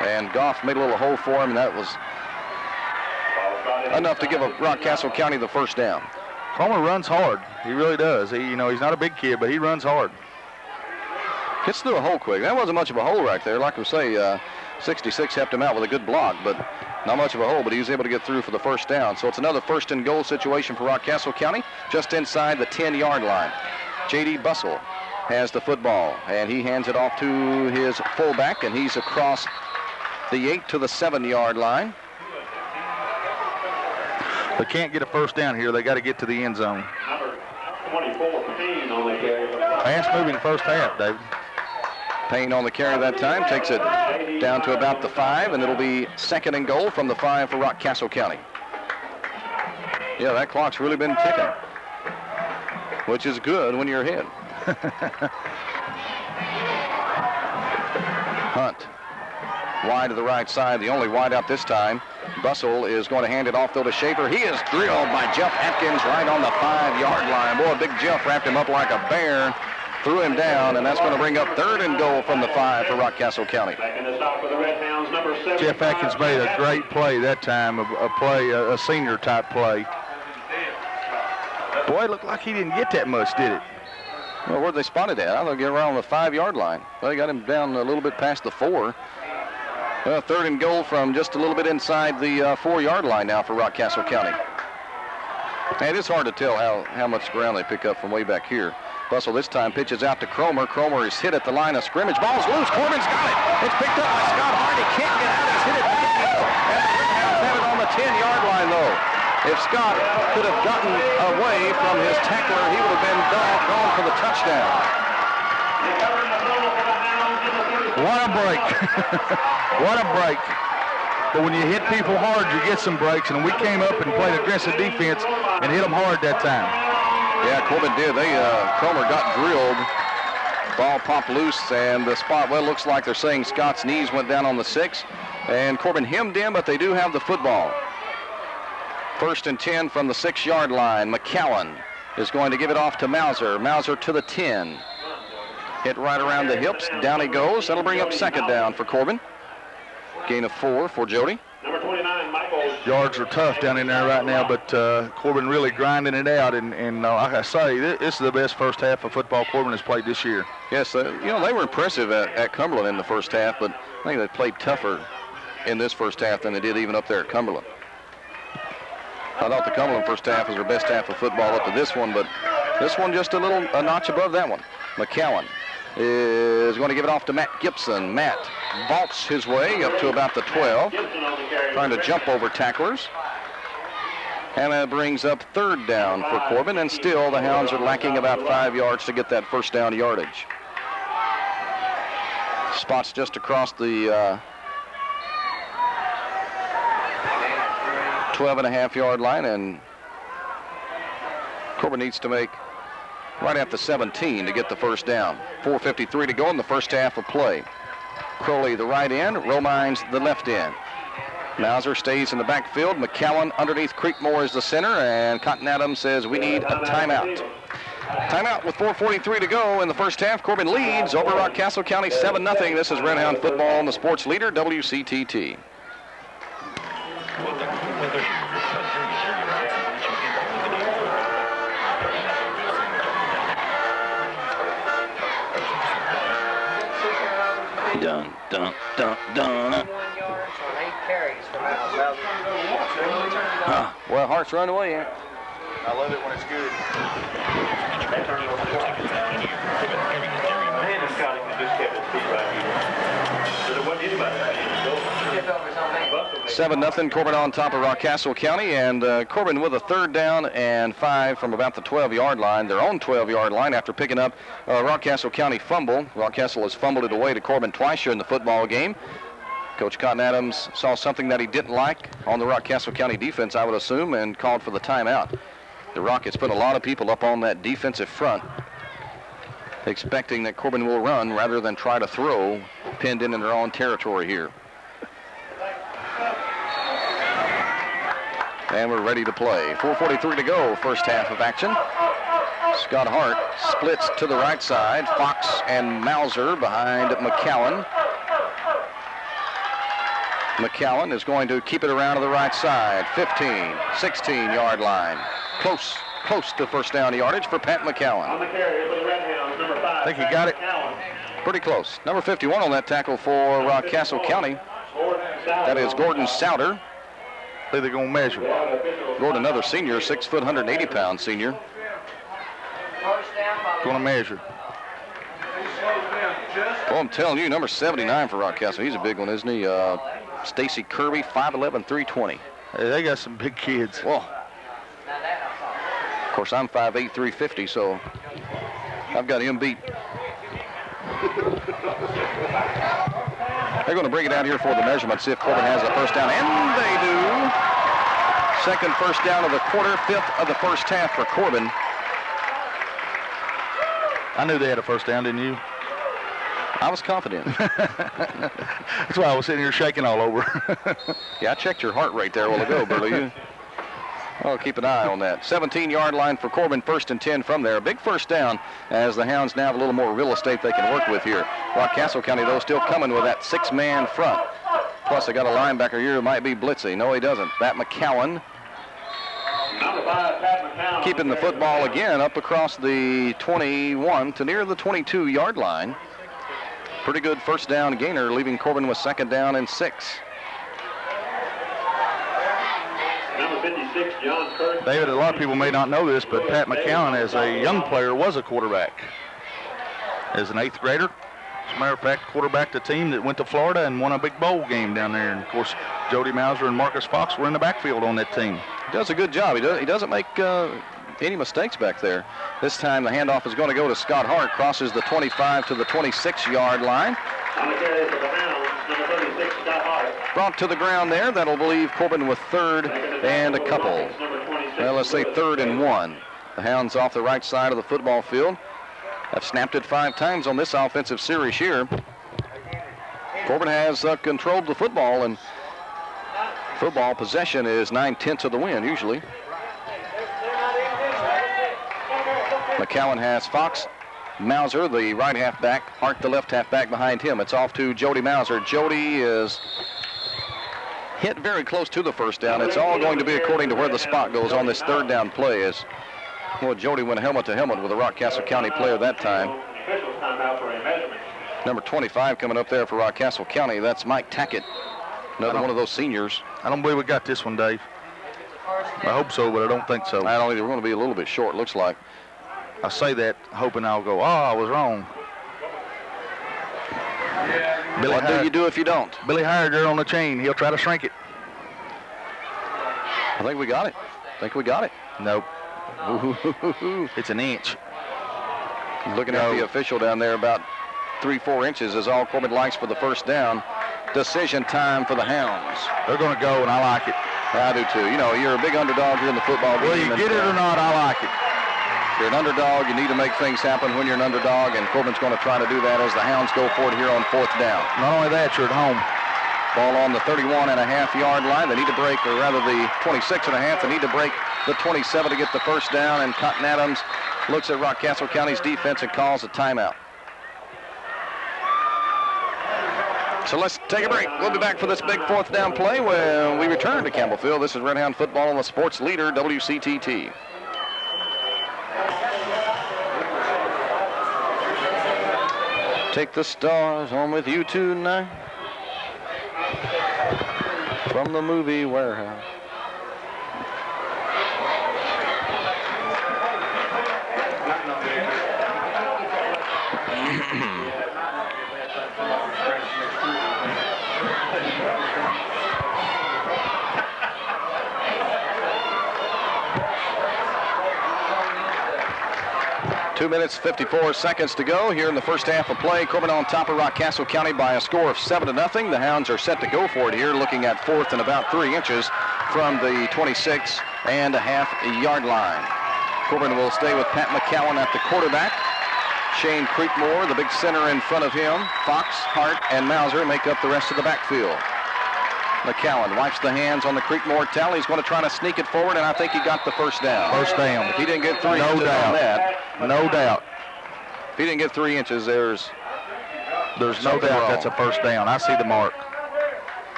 And Goff made a little hole for him, and that was enough to give Rockcastle County the 1st down. Cromer runs hard. He really does. He's not a big kid, but he runs hard. Gets through a hole quick. That wasn't much of a hole right there. Like we say, 66 helped him out with a good block, but not much of a hole, but he was able to get through for the 1st down. So it's another 1st and goal situation for Rockcastle County, just inside the 10-yard line. J.D. Bustle has the football, and he hands it off to his fullback, and he's across the 8 to the 7-yard line. They can't get a 1st down here. They got to get to the end zone. Number 24, Payne on the carry for the Rockets. Fast moving 1st half, David. Payne on the carry that time, takes it down to about the 5, and it'll be 2nd and goal from the 5 for Rockcastle County. Yeah, that clock's really been ticking, which is good when you're ahead. Hunt, wide to the right side, the only wide out this time. Bustle is going to hand it off, though, to Schaefer. He is drilled by Jeff Atkins right on the 5-yard line. Boy, Big Jeff wrapped him up like a bear, threw him down, and that's going to bring up 3rd and goal from the 5 for Rockcastle County. Jeff Atkins made a great play that time, a senior-type play. Boy, it looked like he didn't get that much, did it? Well, where'd they spot it at? They'll get around the 5-yard line. Well, they got him down a little bit past the 4. 3rd and goal from just a little bit inside the 4-yard line now for Rockcastle County. And it's hard to tell how much ground they pick up from way back here. Bustle this time pitches out to Cromer. Cromer is hit at the line of scrimmage. Ball's loose. Corbin's got it. It's picked up by Scott Hardy. Can't get out. He's hit it back. And the Red Hounds have it on the 10-yard line, though. If Scott could have gotten away from his tackler, he would have been gone for the touchdown. What a break. What a break. But when you hit people hard, you get some breaks, and we came up and played aggressive defense and hit them hard that time. Yeah, Corbin did. Cromer got drilled. Ball popped loose, and the spot, well, it looks like they're saying Scott's knees went down on the 6, and Corbin hemmed in, but they do have the football. 1st and 10 from the 6-yard line. McCowan is going to give it off to Mauser. Mauser to the 10. Hit right around the hips. Down he goes. That'll bring up 2nd down for Corbin. Gain of 4 for Jody. Number 29, Michael. Yards are tough down in there right now, but Corbin really grinding it out. And like I say, this is the best 1st half of football Corbin has played this year. Yes, they were impressive at Cumberland in the 1st half, but I think they played tougher in this 1st half than they did even up there at Cumberland. I thought the Cumberland 1st half was their best half of football up to this one, but this one just a notch above that one. McCowan is going to give it off to Matt Gibson. Matt vaults his way up to about the 12. trying to jump over tacklers. And that brings up third down for Corbin, and still the Hounds are lacking about 5 yards to get that first down yardage. Spots just across the 12.5-yard line, and Corbin needs to make right at the 17 to get the first down. 4:53 to go in the first half of play. Crowley the right end, Romines the left end. Mauser stays in the backfield. McCowan underneath Creekmore is the center, and Cotton Adams says we need a timeout. Timeout with 4:43 to go in the first half. Corbin leads over Rockcastle County 7-0. This is Red Hound football on the sports leader, WCTT. Dun, dun, dun, dun. Well, Hart's run away here. I love it when it's good. Man, this guy just kept his feet right here. But there wasn't anybody that needed to go. 7-0, Corbin on top of Rockcastle County, and Corbin with a third down and 5 from about the 12-yard line, their own 12-yard line, after picking up Rockcastle County fumble. Rockcastle has fumbled it away to Corbin twice here in the football game. Coach Cotton Adams saw something that he didn't like on the Rockcastle County defense, I would assume, and called for the timeout. The Rockets put a lot of people up on that defensive front, expecting that Corbin will run rather than try to throw, pinned in their own territory here. And we're ready to play. 4:43 to go, first half of action. Scott Hart splits to the right side. Fox and Mauser behind McCowan. McCowan is going to keep it around to the right side. 15, 16-yard line. Close to first down yardage for Pat McCowan. On the carry for the Red Hounds, number 5. I think he got it. Pretty close. Number 51 on that tackle for Rockcastle County. That is Gordon Souter. I think they're going to measure. Gordon, another senior, 6 foot, 180-pound senior. Going to measure. Well, I'm telling you, number 79 for Rockcastle. He's a big one, isn't he? Stacy Kirby, 5'11", 320. Hey, they got some big kids. Well, of course, I'm 5'8", 350, so I've got him beat. They're going to bring it out here for the measurement, see if Corbin has a first down, and they do. Second first down of the quarter, 5th of the first half for Corbin. I knew they had a first down, didn't you? I was confident. That's why I was sitting here shaking all over. Yeah, I checked your heart rate there a while ago, Burley. I'll keep an eye on that. 17-yard line for Corbin, 1st and 10 from there. Big first down as the Hounds now have a little more real estate they can work with here. Rockcastle County, though, still coming with that 6-man front. Plus, they got a linebacker here who might be blitzy. No, he doesn't. Pat McCowan. Keeping the football again up across the 21 to near the 22-yard line. Pretty good first down gainer, leaving Corbin with 2nd down and 6. Number 56, John Kirk. David, a lot of people may not know this, but Pat McCowan, as a young player, was a quarterback. As an 8th grader, as a matter of fact, quarterbacked the team that went to Florida and won a big bowl game down there. And, of course, Jody Mauser and Marcus Fox were in the backfield on that team. He does a good job. He doesn't make any mistakes back there. This time the handoff is going to go to Scott Hart. Crosses the 25 to the 26-yard line. On the carry for the Hounds, number 36, Scott Hart. Brought to the ground there. That'll leave Corbin with 3rd and a couple. Well, let's say 3rd and 1. The Hounds off the right side of the football field have snapped it 5 times on this offensive series here. Corbin has controlled the football, and football possession is 9/10 of the win usually. McCowan has Fox, Mauser, the right halfback, Hart, the left halfback behind him. It's off to Jody Mauser. Jody is hit very close to the first down. It's all going to be according to where the spot goes on this 3rd down play. As well, Jody went helmet to helmet with a Rockcastle County player that time. Number 25 coming up there for Rockcastle County. That's Mike Tackett, another one of those seniors. I don't believe we got this one, Dave. I hope so, but I don't think so. I don't either. We're going to be a little bit short, looks like. I say that hoping I'll go, I was wrong. What do you do if you don't? Billy Harriger on the chain. He'll try to shrink it. think we got it. Nope. It's an inch. Looking at the official down there, about 3-4 inches is all Corbin likes for the first down. Decision time for the Hounds. They're going to go, and I like it. I do too. You know, you're a big underdog here in the football game. Whether you get it or not, I like it. You're an underdog. You need to make things happen when you're an underdog, and Corbin's going to try to do that as the Hounds go for it here on 4th down. Not only that, you're at home. Ball on the 31.5-yard line. They need to break, or rather the 26.5. They need to break the 27 to get the first down, and Cotton Adams looks at Rockcastle County's defense and calls a timeout. So let's take a break. We'll be back for this big 4th down play when we return to Campbell Field. This is Red Hound Football on the sports leader, WCTT. Take the stars home with you tonight from the movie Warehouse. Two minutes, 54 seconds to go here in the first half of play. Corbin on top of Rockcastle County by a score of 7-0. The Hounds are set to go for it here, looking at 4th and about 3 inches from the 26.5-yard line. Corbin will stay with Pat McCowan at the quarterback. Shane Creekmore, the big center in front of him. Fox, Hart, and Mauser make up the rest of the backfield. McCowan wipes the hands on the Creekmore towel. He's going to try to sneak it forward, and I think he got the first down. First down. If he didn't get 3 inches on that. No doubt. If he didn't get 3 inches, there's no doubt wrong. That's a first down. I see the mark.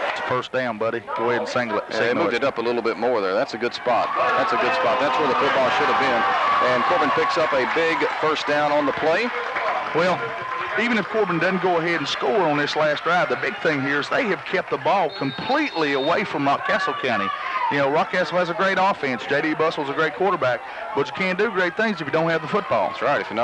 It's a first down, buddy. Go ahead and signal it. They moved it up a little bit more there. That's a good spot. That's a good spot. That's where the football should have been. And Corbin picks up a big first down on the play. Well, even if Corbin doesn't go ahead and score on this last drive, the big thing here is they have kept the ball completely away from Rockcastle County. You know, Rockcastle has a great offense. J.D. Bustle's a great quarterback, but you can't do great things if you don't have the football. That's right. If you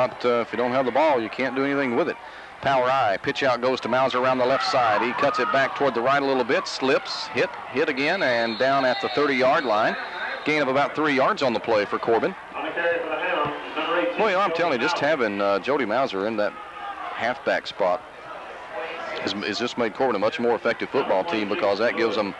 don't have the ball, you can't do anything with it. Power I. Pitch out goes to Mauser around the left side. He cuts it back toward the right a little bit, slips, hit again, and down at the 30-yard line. Gain of about 3 yards on the play for Corbin. Well, I'm telling you, just having Jody Mauser in that halfback spot has just made Corbin a much more effective football team, because that gives them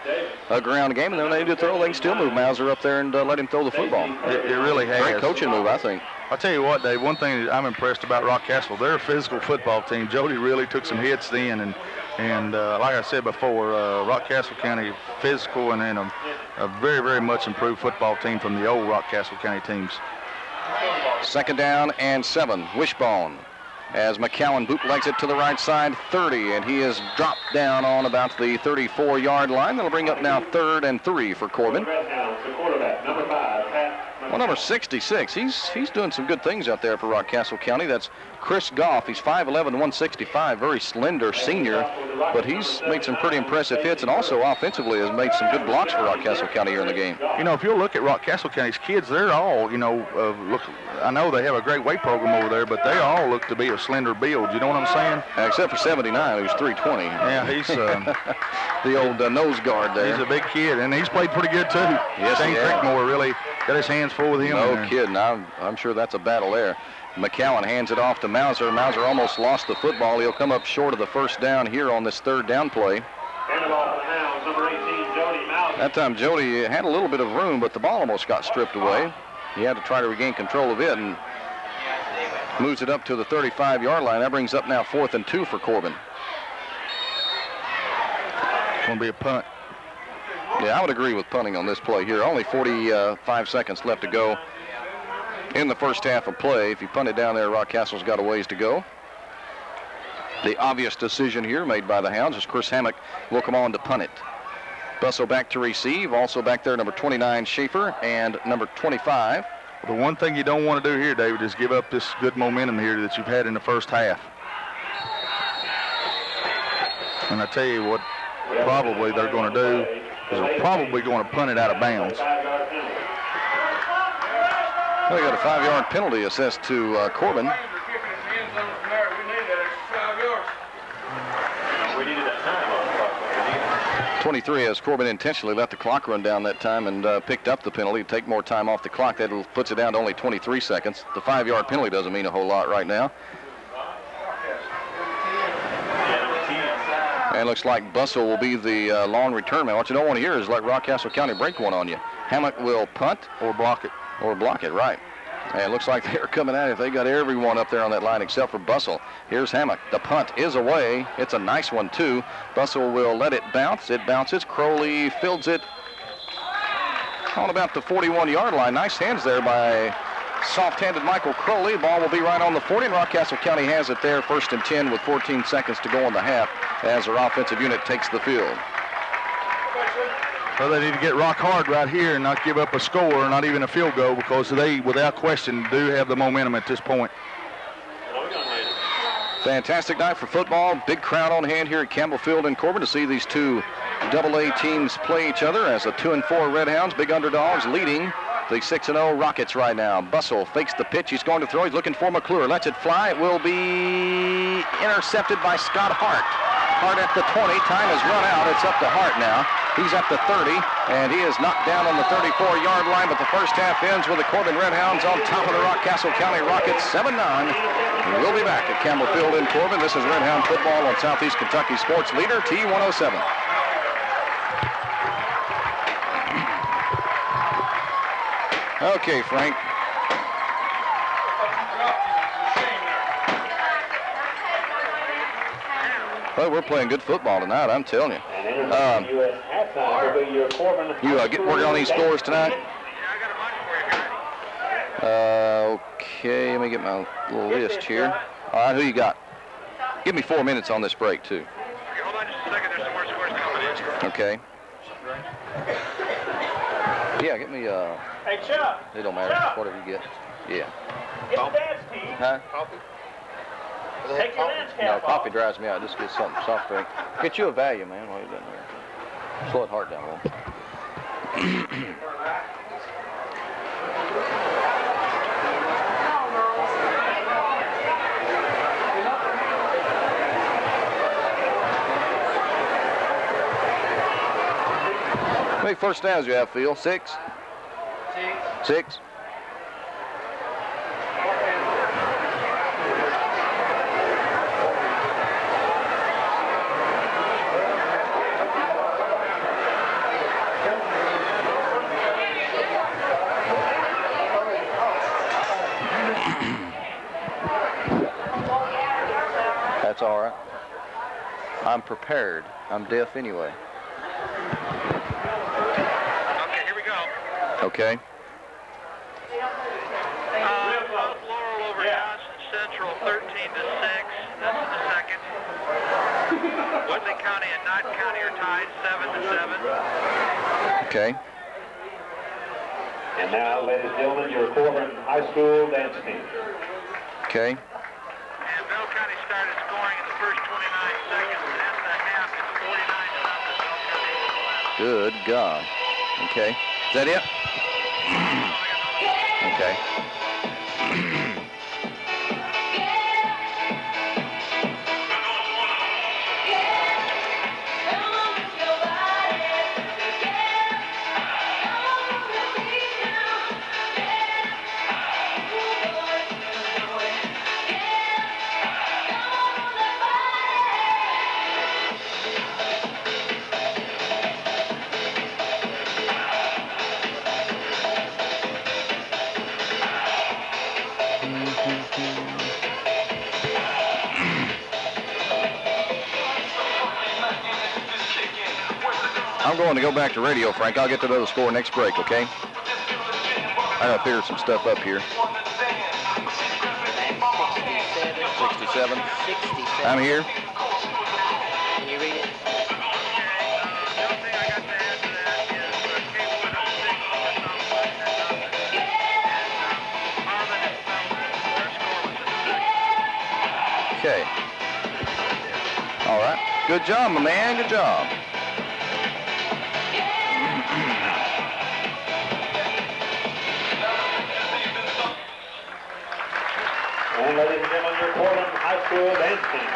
a ground game, and then they need to throw. They can still move Mauser up there and let him throw the football. It really has. Great coaching move, I think. I'll tell you what, Dave, one thing that I'm impressed about Rockcastle, they're a physical football team. Jody really took some hits then, and like I said before, Rockcastle County physical and a very, very much improved football team from the old Rockcastle County teams. 2nd down and 7. Wishbone as McCowan bootlegs it to the right side, 30, and he is dropped down on about the 34-yard line. That'll bring up now 3rd and 3 for Corbin. Well, number 66, he's doing some good things out there for Rockcastle County. That's Chris Goff. He's 5'11", 165, very slender senior, but he's made some pretty impressive hits, and also offensively has made some good blocks for Rockcastle County here in the game. You know, if you'll look at Rockcastle County's kids, they're all, look, I know they have a great weight program over there, but they all look to be a slender build. You know what I'm saying? Except for 79, who's 320. Yeah, he's the old nose guard there. He's a big kid, and he's played pretty good too. Yes, Shane Creekmore really got his hands full with him. No kidding. I'm sure that's a battle there. McCowan hands it off to Mauser. Mauser almost lost the football. He'll come up short of the first down here on this 3rd down play. That time Jody had a little bit of room, but the ball almost got stripped away. He had to try to regain control of it and moves it up to the 35-yard line. That brings up now 4th and 2 for Corbin. It's going to be a punt. Yeah, I would agree with punting on this play here. Only 45 seconds left to go in the first half of play. If you punt it down there, Rockcastle's got a ways to go. The obvious decision here made by the Hounds is Chris Hammock will come on to punt it. Busso back to receive. Also back there, number 29, Schaefer, and number 25. The one thing you don't want to do here, David, is give up this good momentum here that you've had in the first half. And I tell you what probably they're going to do is they're probably going to punt it out of bounds. Well, they got a 5-yard penalty assessed to Corbin. We needed that time on the clock. 23, as Corbin intentionally let the clock run down that time and picked up the penalty to take more time off the clock. That puts it down to only 23 seconds. The 5-yard penalty doesn't mean a whole lot right now. And looks like Bussell will be the long return man. What you don't want to hear is let Rockcastle County break one on you. Hammock will punt or block it. Or block it, right. And it looks like they're coming at it. They got everyone up there on that line except for Bussell. Here's Hammock. The punt is away. It's a nice one, too. Bussell will let it bounce. It bounces. Crowley fields it on about the 41-yard line. Nice hands there by soft-handed Michael Crowley. The ball will be right on the 40, and Rockcastle County has it there, 1st and 10 with 14 seconds to go in the half as their offensive unit takes the field. Well, they need to get rock hard right here and not give up a score, not even a field goal, because they, without question, do have the momentum at this point. Fantastic night for football. Big crowd on hand here at Campbell Field in Corbin to see these two AA teams play each other as the 2-4 Red Hounds, big underdogs, leading the 6-0 Rockets right now. Bussell fakes the pitch. He's going to throw. He's looking for McClure. Lets it fly. It will be intercepted by Scott Hart. Hart at the 20. Time has run out. It's up to Hart now. He's at the 30, and he is knocked down on the 34-yard line, but the first half ends with the Corbin Red Hounds on top of the Rockcastle County Rockets 7-9. We'll be back at Campbell Field in Corbin. This is Red Hound football on Southeast Kentucky Sports Leader T107. Okay, Frank. Well, we're playing good football tonight, I'm telling you. You get working on these scores tonight? Okay, let me get my little list here. All right, who you got? Give me 4 minutes on this break, too. Hold on just a second. There's some more scores coming in. Okay. Yeah, get me, Hey, Chuck. it don't matter, Chuck. whatever you get. Yeah. Get the dance team. Huh? Take your dance No, cap coffee off. drives me out. Just get something soft drink. Get you a value, man, while you're down there. Slow it hard down a little. How many first downs you have, Phil? 6? 6? That's all right. I'm prepared. I'm deaf anyway. Okay, here we go. Okay. South Laurel over Johnson Central, 13-6. That's in the second. Woodley County and Knott County are tied, 7-7. Okay. And now, ladies and gentlemen, your Corbin High School dance team. Okay. And Bell County started scoring in the first 29 seconds. At the half, it's 49-0. Bell County. Good God. Okay. Is that it? Okay. I'm going to go back to radio, Frank. I'll get to the score next break, okay? I gotta figure some stuff up here. 67. 67. I'm here. Can you read it? The only thing I got to add to that is Kaywood up 6 over Southwest at nothing. And Harlan and Felton, their score was at 6. Okay. All right. Good job, my man. Good job. And ladies and gentlemen, your Corbin High School dance team.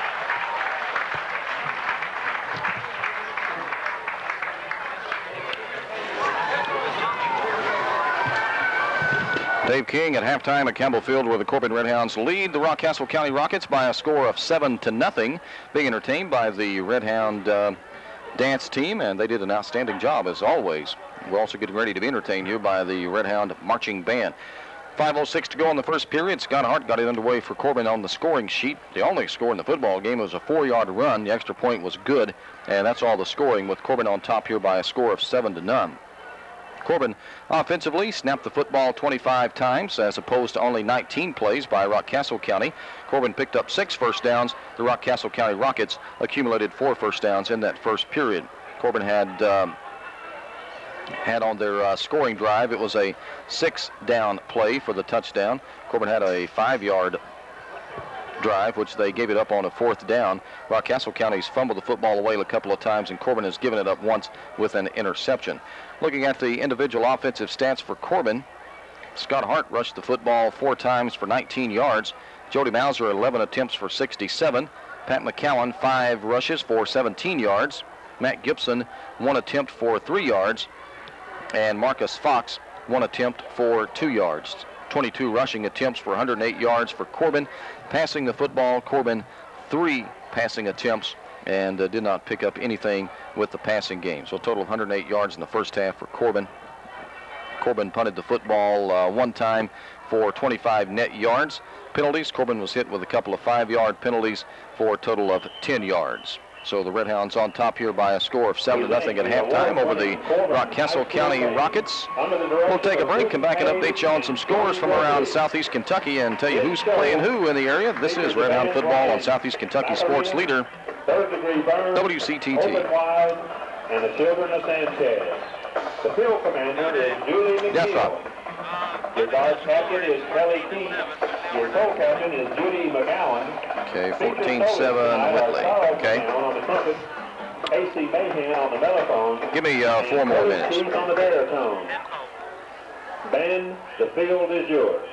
Dave King at halftime at Campbell Field, where the Corbin Redhounds lead the Rockcastle County Rockets by a score of 7-0. Being entertained by the Redhound dance team, and they did an outstanding job as always. We're also getting ready to be entertained here by the Redhound marching band. 5:06 to go in the first period. Scott Hart got it underway for Corbin on the scoring sheet. The only score in the football game was a 4-yard run. The extra point was good, and that's all the scoring, with Corbin on top here by a score of 7-0. Corbin offensively snapped the football 25 times as opposed to only 19 plays by Rockcastle County. Corbin picked up 6 first downs. The Rockcastle County Rockets accumulated 4 first downs in that first period. Corbin had on their scoring drive, it was a 6-down play for the touchdown. Corbin had a 5-yard drive, which they gave it up on a 4th down. Rockcastle County's fumbled the football away a couple of times, and Corbin has given it up once with an interception. Looking at the individual offensive stats for Corbin, Scott Hart rushed the football 4 times for 19 yards. Jody Mauser, 11 attempts for 67. Pat McCowan, 5 rushes for 17 yards. Matt Gibson, 1 attempt for 3 yards. And Marcus Fox, 1 attempt for 2 yards. 22 rushing attempts for 108 yards for Corbin. Passing the football, Corbin 3 passing attempts and did not pick up anything with the passing game. So a total of 108 yards in the first half for Corbin. Corbin punted the football 1 time for 25 net yards. Penalties, Corbin was hit with a couple of 5-yard penalties for a total of 10 yards. So the Redhounds on top here by a score of 7-0 at halftime over the Rockcastle County Rockets. We'll take a break, come back and update you on some scores from around Southeast Kentucky and tell you who's playing who in the area. This is Redhound football on Southeast Kentucky Sports Leader, WCTT. And the children of Sanchez. The field commander is Julie McNeil. Yes, Rob. Your guard captain is Kelly Keith. Your co-captain is Judy McGowan. Okay, 14-7 Whitley. Okay. On the trumpet, AC Mayhan on the mellophone. Give me 4 more minutes. Keith on the baritone. Ben, the field is yours.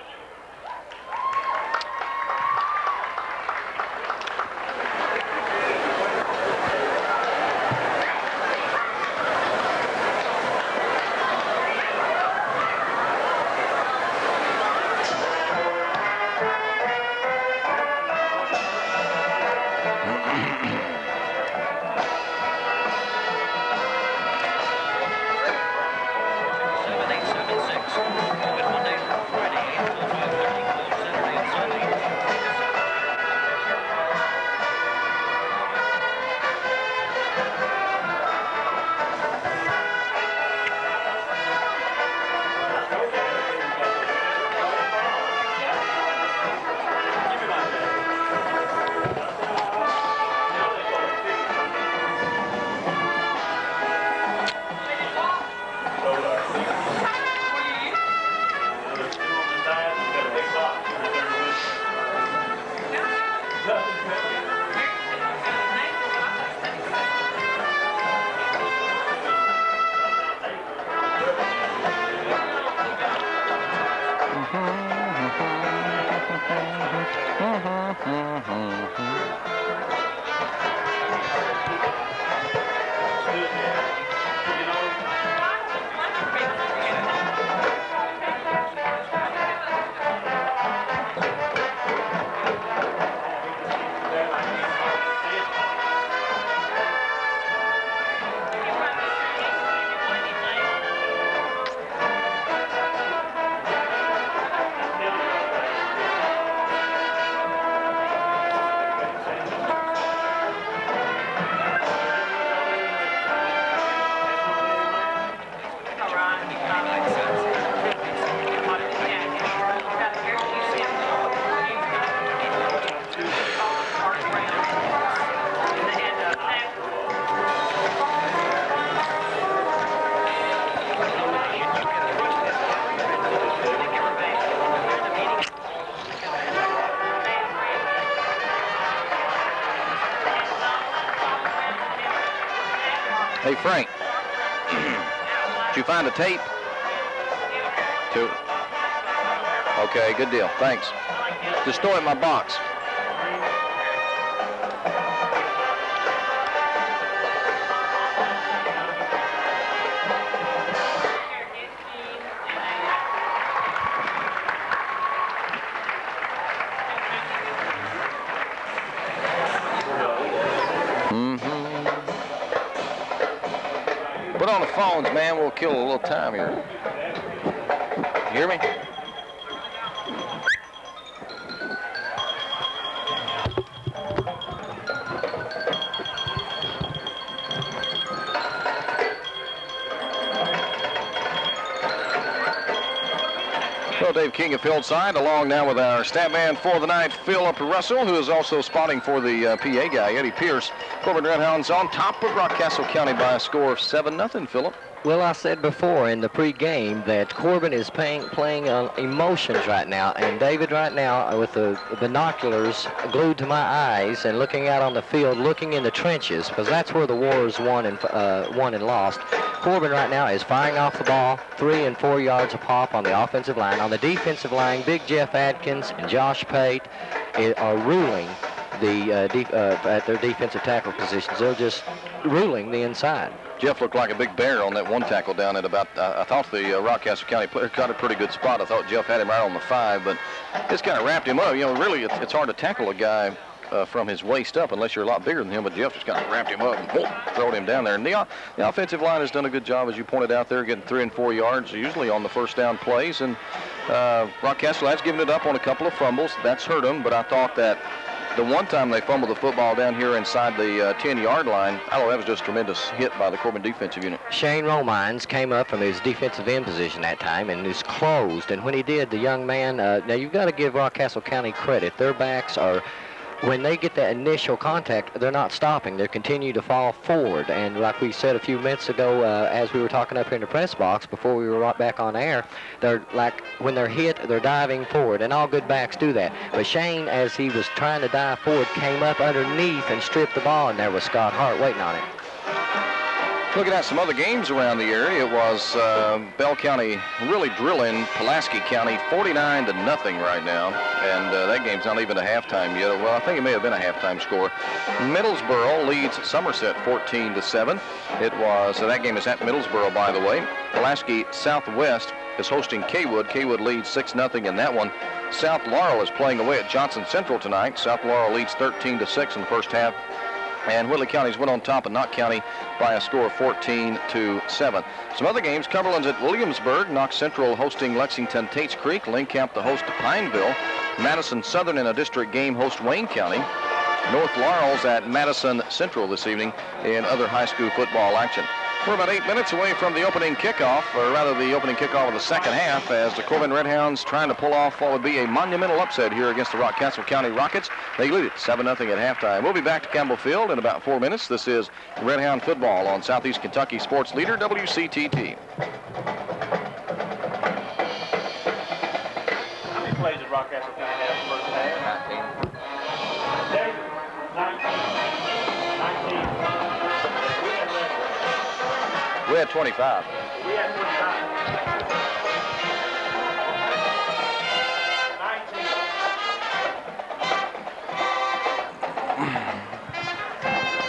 Hey, Frank, did you find a tape? Okay, good deal. Thanks. Just throw it in my box. Put on the phones, man. We'll kill a little time here. You hear me? Well, Dave King of field side, along now with our stat man for the night, Philip Russell, who is also spotting for the PA guy, Eddie Pierce. Corbin Redhounds on top of Rockcastle County by a score of 7-0, Philip. Well, I said before in the pregame that Corbin is playing on emotions right now, and David right now with the binoculars glued to my eyes and looking out on the field, looking in the trenches, because that's where the war is won and lost. Corbin right now is firing off the ball 3 and 4 yards a pop on the offensive line. On the defensive line, Big Jeff Adkins and Josh Pate are ruling at their defensive tackle positions. They're just ruling the inside. Jeff looked like a big bear on that one tackle down at about, I thought the Rockcastle County player got a pretty good spot. I thought Jeff had him right on the 5, but it's kind of wrapped him up. You know, really, it's hard to tackle a guy from his waist up unless you're a lot bigger than him, but Jeff just kind of wrapped him up and whoop, thrown him down there. And the offensive line has done a good job, as you pointed out there, getting 3 and 4 yards, usually on the first down plays. And Rockcastle has given it up on a couple of fumbles. That's hurt them, but I thought that the one time they fumbled the football down here inside the 10-yard line, I thought that was just a tremendous hit by the Corbin defensive unit. Shane Romines came up from his defensive end position that time and is closed. And when he did, the young man, now you've got to give Rockcastle County credit. Their backs are, when they get that initial contact, they're not stopping. They continue to fall forward. And like we said a few minutes ago, as we were talking up here in the press box before we were right back on air, they're like, when they're hit, they're diving forward. And all good backs do that. But Shane, as he was trying to dive forward, came up underneath and stripped the ball. And there was Scott Hart waiting on it. Looking at some other games around the area, it was Bell County really drilling Pulaski County 49-0 right now, and that game's not even a halftime yet. Well, I think it may have been a halftime score. Middlesboro leads Somerset 14-7. It was that game is at Middlesboro, by the way. Pulaski Southwest is hosting Kaywood. Kaywood leads 6-0 in that one. South Laurel is playing away at Johnson Central tonight. South Laurel leads 13-6 in the first half. And Whitley County's went on top of Knott County by a score of 14-7. Some other games, Cumberland's at Williamsburg, Knox Central hosting Lexington Tates Creek, Linkamp the host to Pineville, Madison Southern in a district game host Wayne County, North Laurel's at Madison Central this evening in other high school football action. We're about 8 minutes away from the opening kickoff, or rather the opening kickoff of the second half, as the Corbin Redhounds trying to pull off what would be a monumental upset here against the Rockcastle County Rockets. They lead it 7-0 at halftime. We'll be back to Campbell Field in about 4 minutes. This is Redhound Football on Southeast Kentucky Sports Leader, WCTT. How many plays did Rockcastle County have in the first half? 19. We had 25. We had 25.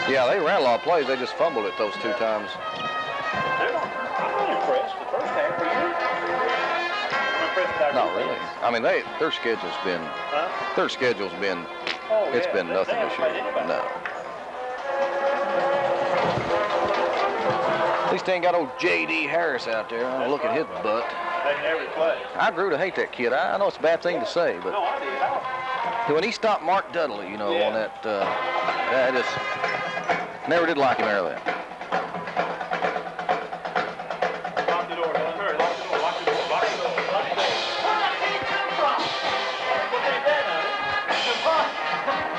19. Yeah, they ran a lot of plays. They just fumbled it those 2 times. I'm not impressed. The first half, were you? I'm impressed with our Not defense. really. I mean, their schedule's been, it's been nothing this year. No. At least they ain't got old J.D. Harris out there. Oh, look at his butt. Making every play. I grew to hate that kid. I know it's a bad thing to say, but No, I did. when he stopped Mark Dudley, you know, on that, I just never did like him earlier. Lock the door. Don't hurry. Lock the door. Lock the door. Lock the door. Lock the door. Where did that kid come from? What they did, honey?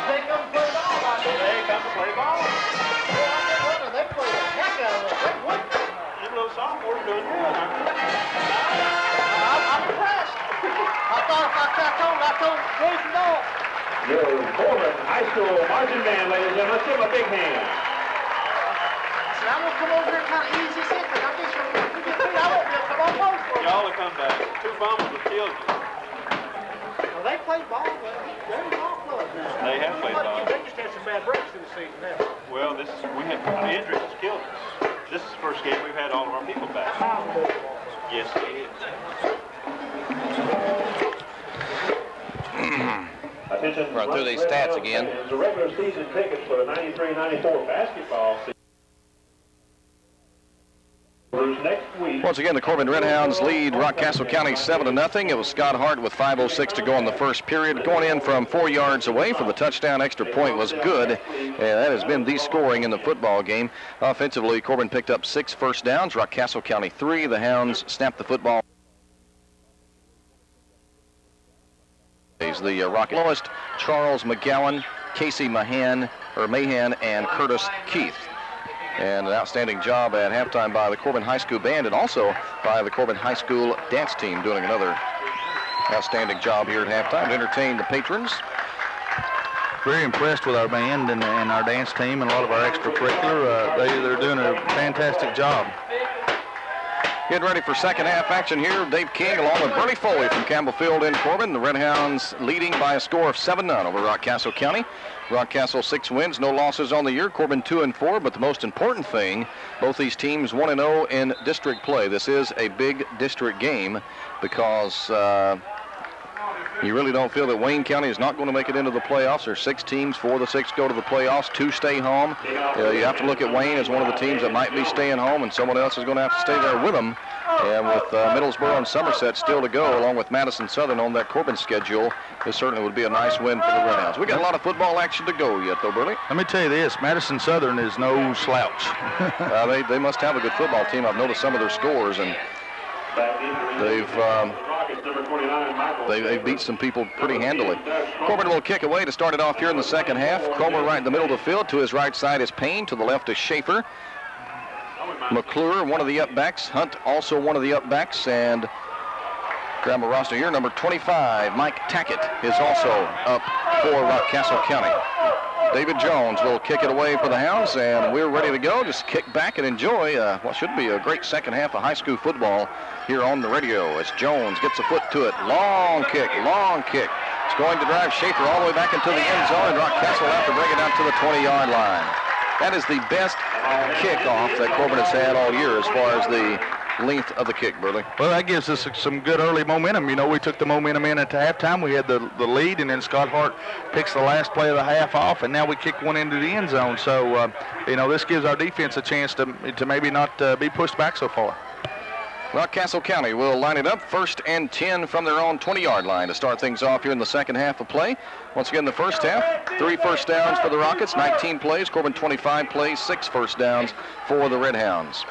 They come to play ball out there. They come to play ball. They play the heck out of it. You little sophomore doing good, huh? I'm impressed. I thought if I kept on, I told Jason Dawes. Your Corbin High School marching band, ladies and gentlemen. Let's give them a big hand. I said, I'm going to come over here and kind of ease this in, because I think if we get beat, I won't be able to come on close for you. Y'all have come back. 2 fumbles have killed you. Well, they play ball, but they're in ball club now. They have played ball. They just had some bad breaks in the season, haven't they? Well, we had injuries that's killed us. This is the first game we've had all of our people back. Yes, it is. Run through these stats again. The regular season tickets for the 93-94 basketball season. Once again, the Corbin Redhounds lead Rockcastle County 7-0. It was Scott Hart with 5:06 to go in the first period. Going in from 4 yards away for the touchdown. Extra point was good. And that has been the scoring in the football game. Offensively, Corbin picked up 6 first downs. Rockcastle County 3. The Hounds snapped the football. The Rock lowest, Charles McGowan, Casey Mahan, and Curtis Keith. And an outstanding job at halftime by the Corbin High School band and also by the Corbin High School dance team doing another outstanding job here at halftime to entertain the patrons. Very impressed with our band and our dance team and a lot of our extracurricular. They're doing a fantastic job. Getting ready for second half action here. Dave King along with Bernie Foley from Campbell Field in Corbin. The Redhounds leading by a score of 7-0 over Rockcastle County. Rockcastle 6 wins, no losses on the year. Corbin 2-4, but the most important thing, both these teams 1-0 in district play. This is a big district game because you really don't feel that Wayne County is not going to make it into the playoffs. There's 6 teams, 4 of the 6 go to the playoffs, 2 stay home. You have to look at Wayne as one of the teams that might be staying home, and someone else is going to have to stay there with them. And with Middlesboro and Somerset still to go, along with Madison Southern on that Corbin schedule, this certainly would be a nice win for the Redhounds. We got a lot of football action to go yet, though, Burley. Let me tell you this, Madison Southern is no slouch. They must have a good football team. I've noticed some of their scores, and they've beat some people pretty handily. Corbin will kick away to start it off here in the second half. Cromer right in the middle of the field. To his right side is Payne. To the left is Schaefer. McClure, one of the upbacks. Hunt, also one of the upbacks. And grab a roster here. Number 25, Mike Tackett, is also up for Rockcastle County. David Jones will kick it away for the Hounds, and we're ready to go. Just kick back and enjoy what should be a great second half of high school football here on the radio as Jones gets a foot to it. Long kick, long kick. It's going to drive Schaefer all the way back into the end zone, and Rockcastle will have to bring it out to the 20-yard line. That is the best kickoff that Corbin has had all year as far as the length of the kick, Burley. Well, that gives us some good early momentum. You know, we took the momentum in at halftime. We had the lead, and then Scott Hart picks the last play of the half off, and now we kick one into the end zone. So, you know, this gives our defense a chance to maybe not be pushed back so far. Rockcastle County will line it up 1st and 10 from their own 20-yard line to start things off here in the second half of play. Once again, the first half, 3 first downs for the Rockets, 19 plays. Corbin 25 plays, 6 first downs for the Redhounds.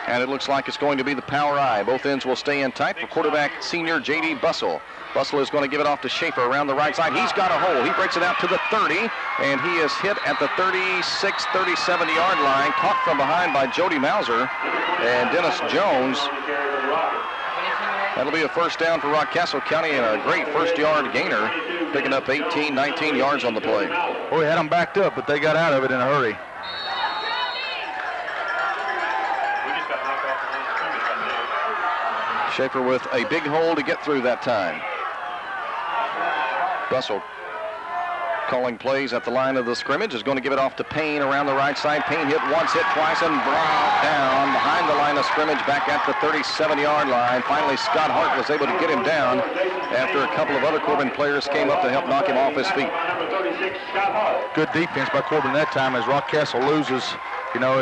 And it looks like it's going to be the power eye. Both ends will stay in tight for quarterback senior J.D. Bussell. Bussell is going to give it off to Schaefer around the right side. He's got a hole. He breaks it out to the 30, and he is hit at the 36, 37-yard line, caught from behind by Jody Mauser and Dennis Jones. That'll be a first down for Rockcastle County and a great first-yard gainer, picking up 18, 19 yards on the play. Well, we had them backed up, but they got out of it in a hurry. Schaefer with a big hole to get through that time. Bussell calling plays at the line of the scrimmage is going to give it off to Payne around the right side. Payne hit once, hit twice, and brought down behind the line of scrimmage back at the 37-yard line. Finally, Scott Hart was able to get him down after a couple of other Corbin players came up to help knock him off his feet. Good defense by Corbin that time as Rockcastle loses. You know,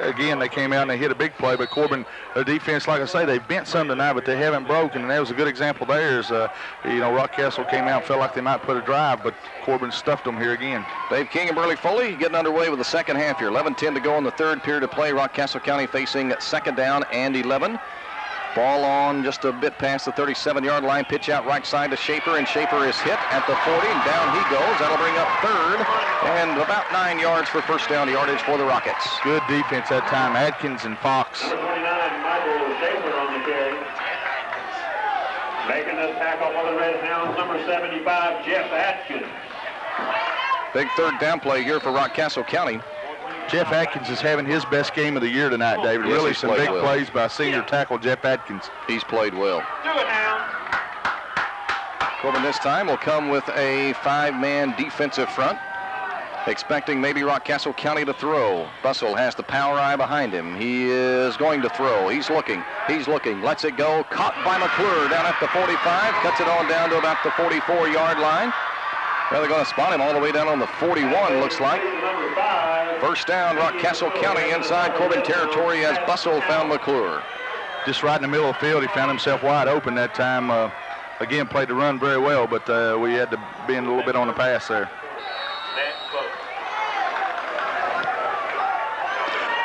again, they came out and they hit a big play, but Corbin, their defense, like I say, they bent some tonight, but they haven't broken, and that was a good example there is, you know, Rockcastle came out and felt like they might put a drive, but Corbin stuffed them here again. Dave King and Burley Foley getting underway with the second half here. 11-10 to go in the third period of play. Rockcastle County facing second down and 11. Ball on just a bit past the 37-yard line. Pitch out right side to Schaefer, and Schaefer is hit at the 40, and down he goes. That'll bring up third, and about 9 yards for first down yardage for the Rockets. Good defense that time, Adkins and Fox. Number 29, Michael Schaefer on the carry. Making the tackle for the Redhounds, number 75, Jeff Atkins. Big third down play here for Rockcastle County. Jeff Atkins is having his best game of the year tonight, David. Yes, really he's some played big well. plays by senior tackle Jeff Atkins. He's played well. Do it now. Corbin this time will come with a 5-man defensive front, expecting maybe Rockcastle County to throw. Bussell has the power eye behind him. He is going to throw. He's looking, lets it go. Caught by McClure down at the 45, cuts it on down to about the 44-yard line. Now they're going to spot him all the way down on the 41, looks like. First down, Rockcastle County inside Corbin territory as Bussell found McClure. just right in the middle of the field. He found himself wide open that time. Again, played the run very well, but we had to bend a little bit on the pass there.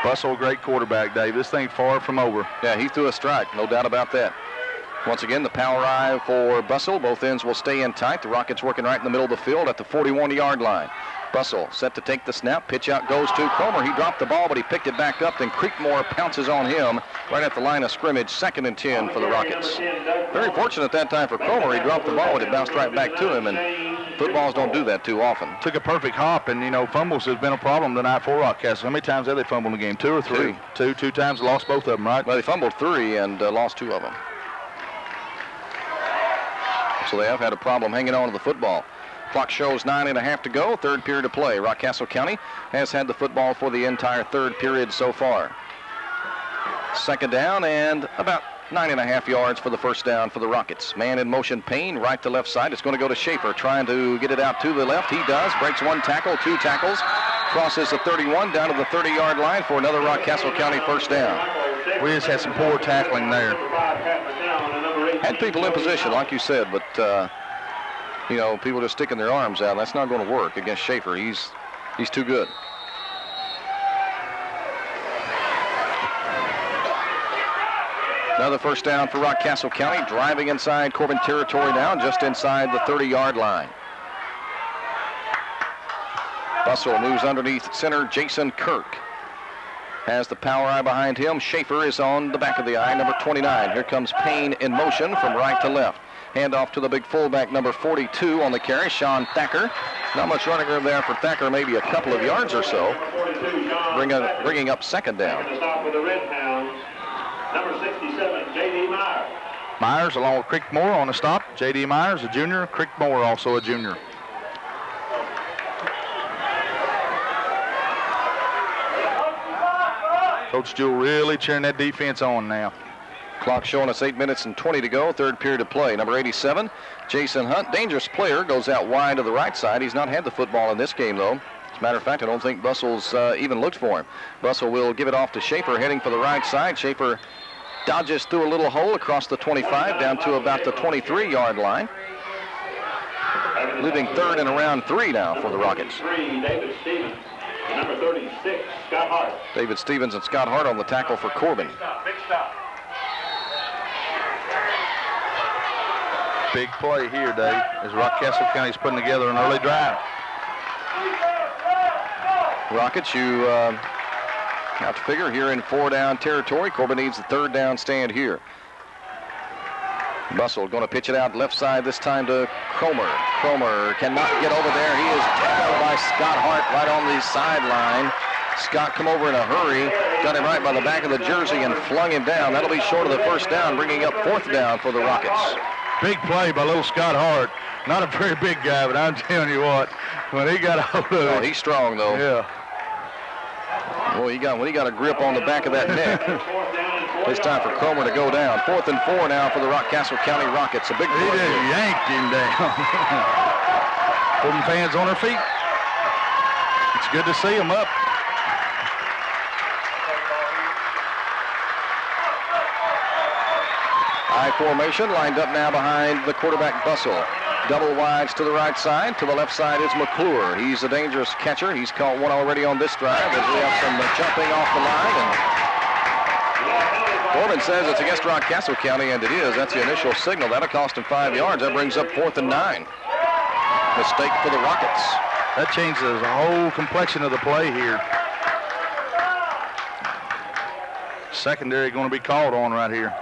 Bussell, great quarterback, Dave. This thing's far from over. Yeah, he threw a strike, no doubt about that. Once again, the power eye for Bussell. Both ends will stay in tight. The Rockets working right in the middle of the field at the 41-yard line. Bussell set to take the snap. Pitch out goes to Cromer. He dropped the ball, but he picked it back up. Then Creekmore pounces on him right at the line of scrimmage. 2nd and 10 for the Rockets. Very fortunate that time for Cromer. He dropped the ball, but it bounced right back to him, and footballs don't do that too often. Took a perfect hop, and, you know, fumbles has been a problem tonight for Rockcastle. How many times have they fumbled in the game? 2 or 3? Two times, lost both of them, right? Well, they fumbled 3 and lost 2 of them. So they have had a problem hanging on to the football. Clock shows 9.5 to go, 3rd period of play. Rockcastle County has had the football for the entire 3rd period so far. 2nd down and about 9.5 yards for the 1st down for the Rockets. Man in motion, Payne, right to left side. It's going to go to Schaefer, trying to get it out to the left. He does, breaks 1 tackle, 2 tackles, crosses the 31 down to the 30-yard line for another Rockcastle County 1st down. We just had some poor tackling there. Had people in position, like you said, but you know, people just sticking their arms out. That's not going to work against Schaefer. He's too good. Another 1st down for Rockcastle County, driving inside Corbin territory now, just inside the 30-yard line. Bussell moves underneath center. Jason Kirk has the power eye behind him. Schaefer is on the back of the eye, number 29. Here comes Payne in motion from right to left. Handoff to the big fullback, number 42 on the carry, Sean Thacker. Not much running room there for Thacker, maybe a couple of yards or so. Bringing up 2nd down. Number 67, J.D. Myers. Myers along with Creekmore on the stop. J.D. Myers, a junior. Creekmore also a junior. Coach Jewell really cheering that defense on now. Clock showing us 8 minutes and 20 to go, 3rd period of play. Number 87, Jason Hunt, dangerous player, goes out wide to the right side. He's not had the football in this game, though. As a matter of fact, I don't think Bussell's even looked for him. Bussell will give it off to Schaefer, heading for the right side. Schaefer dodges through a little hole across the 25 down to about the 23-yard line. Leaving 3rd and around 3 now for the Rockets. David Stevens. Number 36, Scott Hart. David Stevens and Scott Hart on the tackle for Corbin. Big stop. Big play here, Dave, as Rockcastle County's putting together an early drive. Rockets, you have to figure here in 4-down territory. Corbin needs the 3rd down stand here. Bussell going to pitch it out left side this time to Cromer. Cromer cannot get over there. He is tackled by Scott Hart right on the sideline. Scott come over in a hurry, got him right by the back of the jersey and flung him down. That'll be short of the 1st down, bringing up 4th down for the Rockets. Big play by little Scott Hart. Not a very big guy, but I'm telling you what, when he got a hold of it. Oh, he's strong, though. Yeah. Well, when he got a grip on the back of that neck. It's time for Cromer to go down. 4th and 4 now for the Rockcastle County Rockets. A big He play. just yanked him down. Corbin fans on their feet. It's good to see them up. I formation lined up now behind the quarterback Bussell. Double wides to the right side. To the left side is McClure. He's a dangerous catcher. He's caught one already on this drive as we have some jumping off the line. And Corbin says it's against Rockcastle County, and it is. That's the initial signal. That'll cost him 5 yards. That brings up 4th and 9. Mistake for the Rockets. That changes the whole complexion of the play here. Secondary going to be called on right here.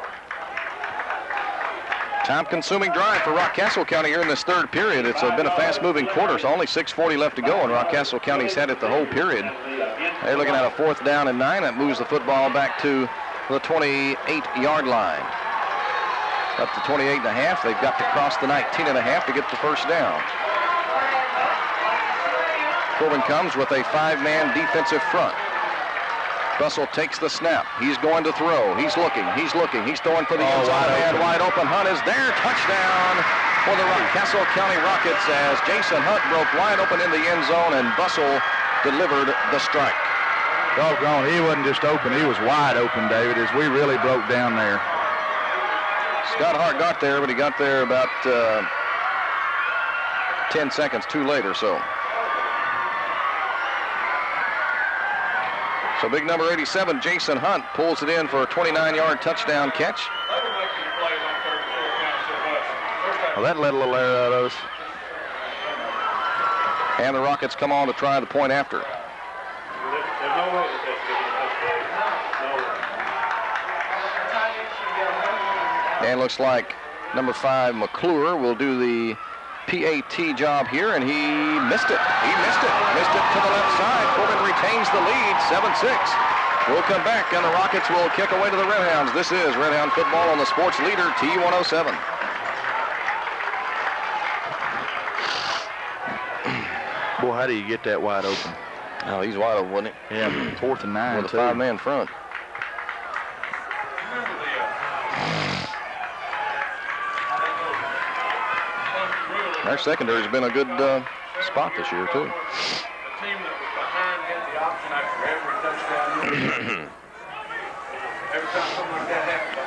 Time-consuming drive for Rockcastle County here in this 3rd period. It's been a fast-moving quarter, so only 6:40 left to go, and Rockcastle County's had it the whole period. They're looking at a 4th down and 9. That moves the football back to the 28-yard line. Up to 28.5. They've got to cross the 19.5 to get the 1st down. Corbin comes with a 5-man defensive front. Bussell takes the snap. He's going to throw. He's looking. He's throwing for the end zone. Man wide open. Hunt is there. Touchdown for the Rockcastle County Rockets as Jason Hunt broke wide open in the end zone and Bussell delivered the strike. Doggone, he wasn't just open, he was wide open, David, as we really broke down there. Scott Hart got there, but he got there about 10 seconds too late or so. So big number 87, Jason Hunt, pulls it in for a 29-yard touchdown catch. Well, that let a little air out of us. And the Rockets come on to try the point after. And looks like number 5, McClure, will do the PAT job here, and he missed it. Missed it to the left side. Corbin retains the lead, 7-6. We'll come back, and the Rockets will kick away to the Redhounds. This is Redhound football on the sports leader, T107. Boy, how do you get that wide open? Oh, he's wide open, wasn't he? Yeah, 4th and 9. With a 5-man front. Our secondary's been a good spot this year, too. The team that was behind had the option after every touchdown. Every time something like that happens, I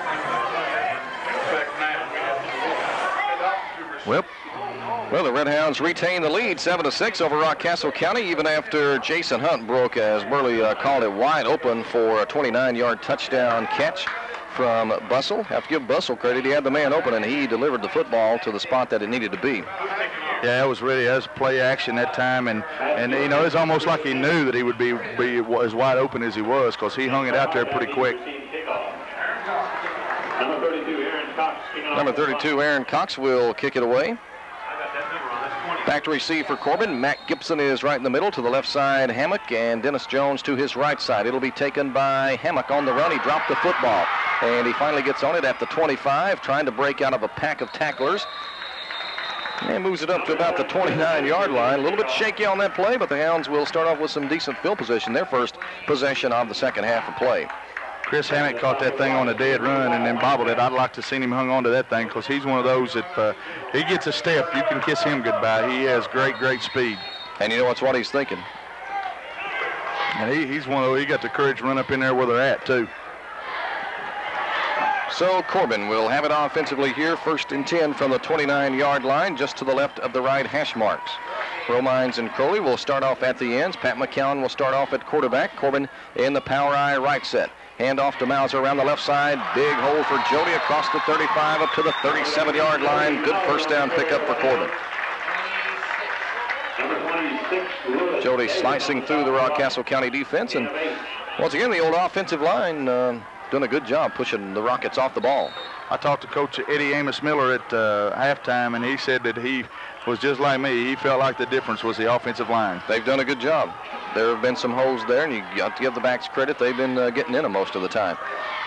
think Well, the Redhounds retain the lead, 7-6 over Rockcastle County, even after Jason Hunt broke, as Burley called it, wide open for a 29-yard touchdown catch from Bussell. Have to give Bussell credit. He had the man open, and he delivered the football to the spot that it needed to be. Yeah, it was play action that time, and you know, it's almost like he knew that he would be as wide open as he was, because he hung it out there pretty quick. Number 32, Aaron Cox will kick it away. Back to receive for Corbin. Matt Gibson is right in the middle. To the left side, Hammock, and Dennis Jones to his right side. It'll be taken by Hammock on the run. He dropped the football, and he finally gets on it at the 25, trying to break out of a pack of tacklers. And moves it up to about the 29-yard line. A little bit shaky on that play, but the Hounds will start off with some decent field position. Their first possession of the second half of play. Chris Hammock caught that thing on a dead run and then bobbled it. I'd like to see him hung on to that thing, because he's one of those that he gets a step, you can kiss him goodbye. He has great speed. And you know what he's thinking. And he's one of those, he got the courage to run up in there where they're at, too. So Corbin will have it offensively here, 1st and 10 from the 29-yard line, just to the left of the right hash marks. Romines and Crowley will start off at the ends. Pat McCown will start off at quarterback. Corbin in the power eye right set. Hand off to Mauser around the left side. Big hole for Jody across the 35 up to the 37-yard line. Good first down pickup for Corbin. Jody slicing through the Rockcastle County defense, and once again the old offensive line doing a good job pushing the Rockets off the ball. I talked to Coach Eddie Amos Miller at halftime, and he said that he was just like me. He felt like the difference was the offensive line. They've done a good job. There have been some holes there, and you got to give the backs credit. They've been getting in them most of the time.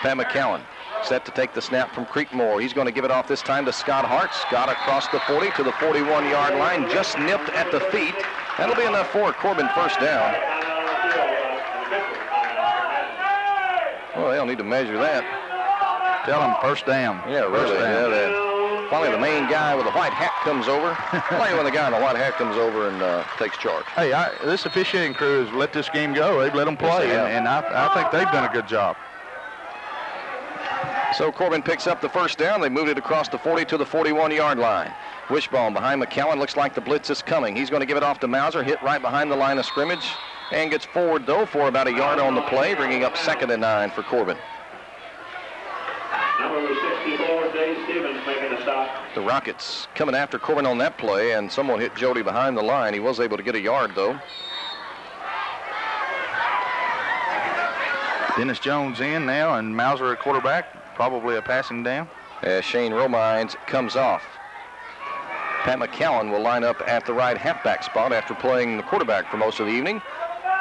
Pat McCowan set to take the snap from Creekmore. He's going to give it off this time to Scott Hart. Scott across the 40 to the 41-yard line, just nipped at the feet. That'll be enough for Corbin first down. Well, they'll need to measure that. Tell them first down. Yeah, really. First down. Yeah, finally, the main guy with the white hat comes over. Finally, when the guy in the white hat comes over and takes charge. Hey, this officiating crew has let this game go. They've let them play, and I think they've done a good job. So Corbin picks up the first down. They moved it across the 40 to the 41-yard line. Wishbone behind McCowan. Looks like the blitz is coming. He's going to give it off to Mauser. Hit right behind the line of scrimmage. And gets forward, though, for about a yard on the play, bringing up 2nd and 9 for Corbin. Number 64, Dave Stevens making a stop. The Rockets coming after Corbin on that play, and someone hit Jody behind the line. He was able to get a yard, though. Dennis Jones in now, and Mauser at quarterback, probably a passing down. As Shane Romines comes off. Pat McCowan will line up at the right halfback spot after playing the quarterback for most of the evening.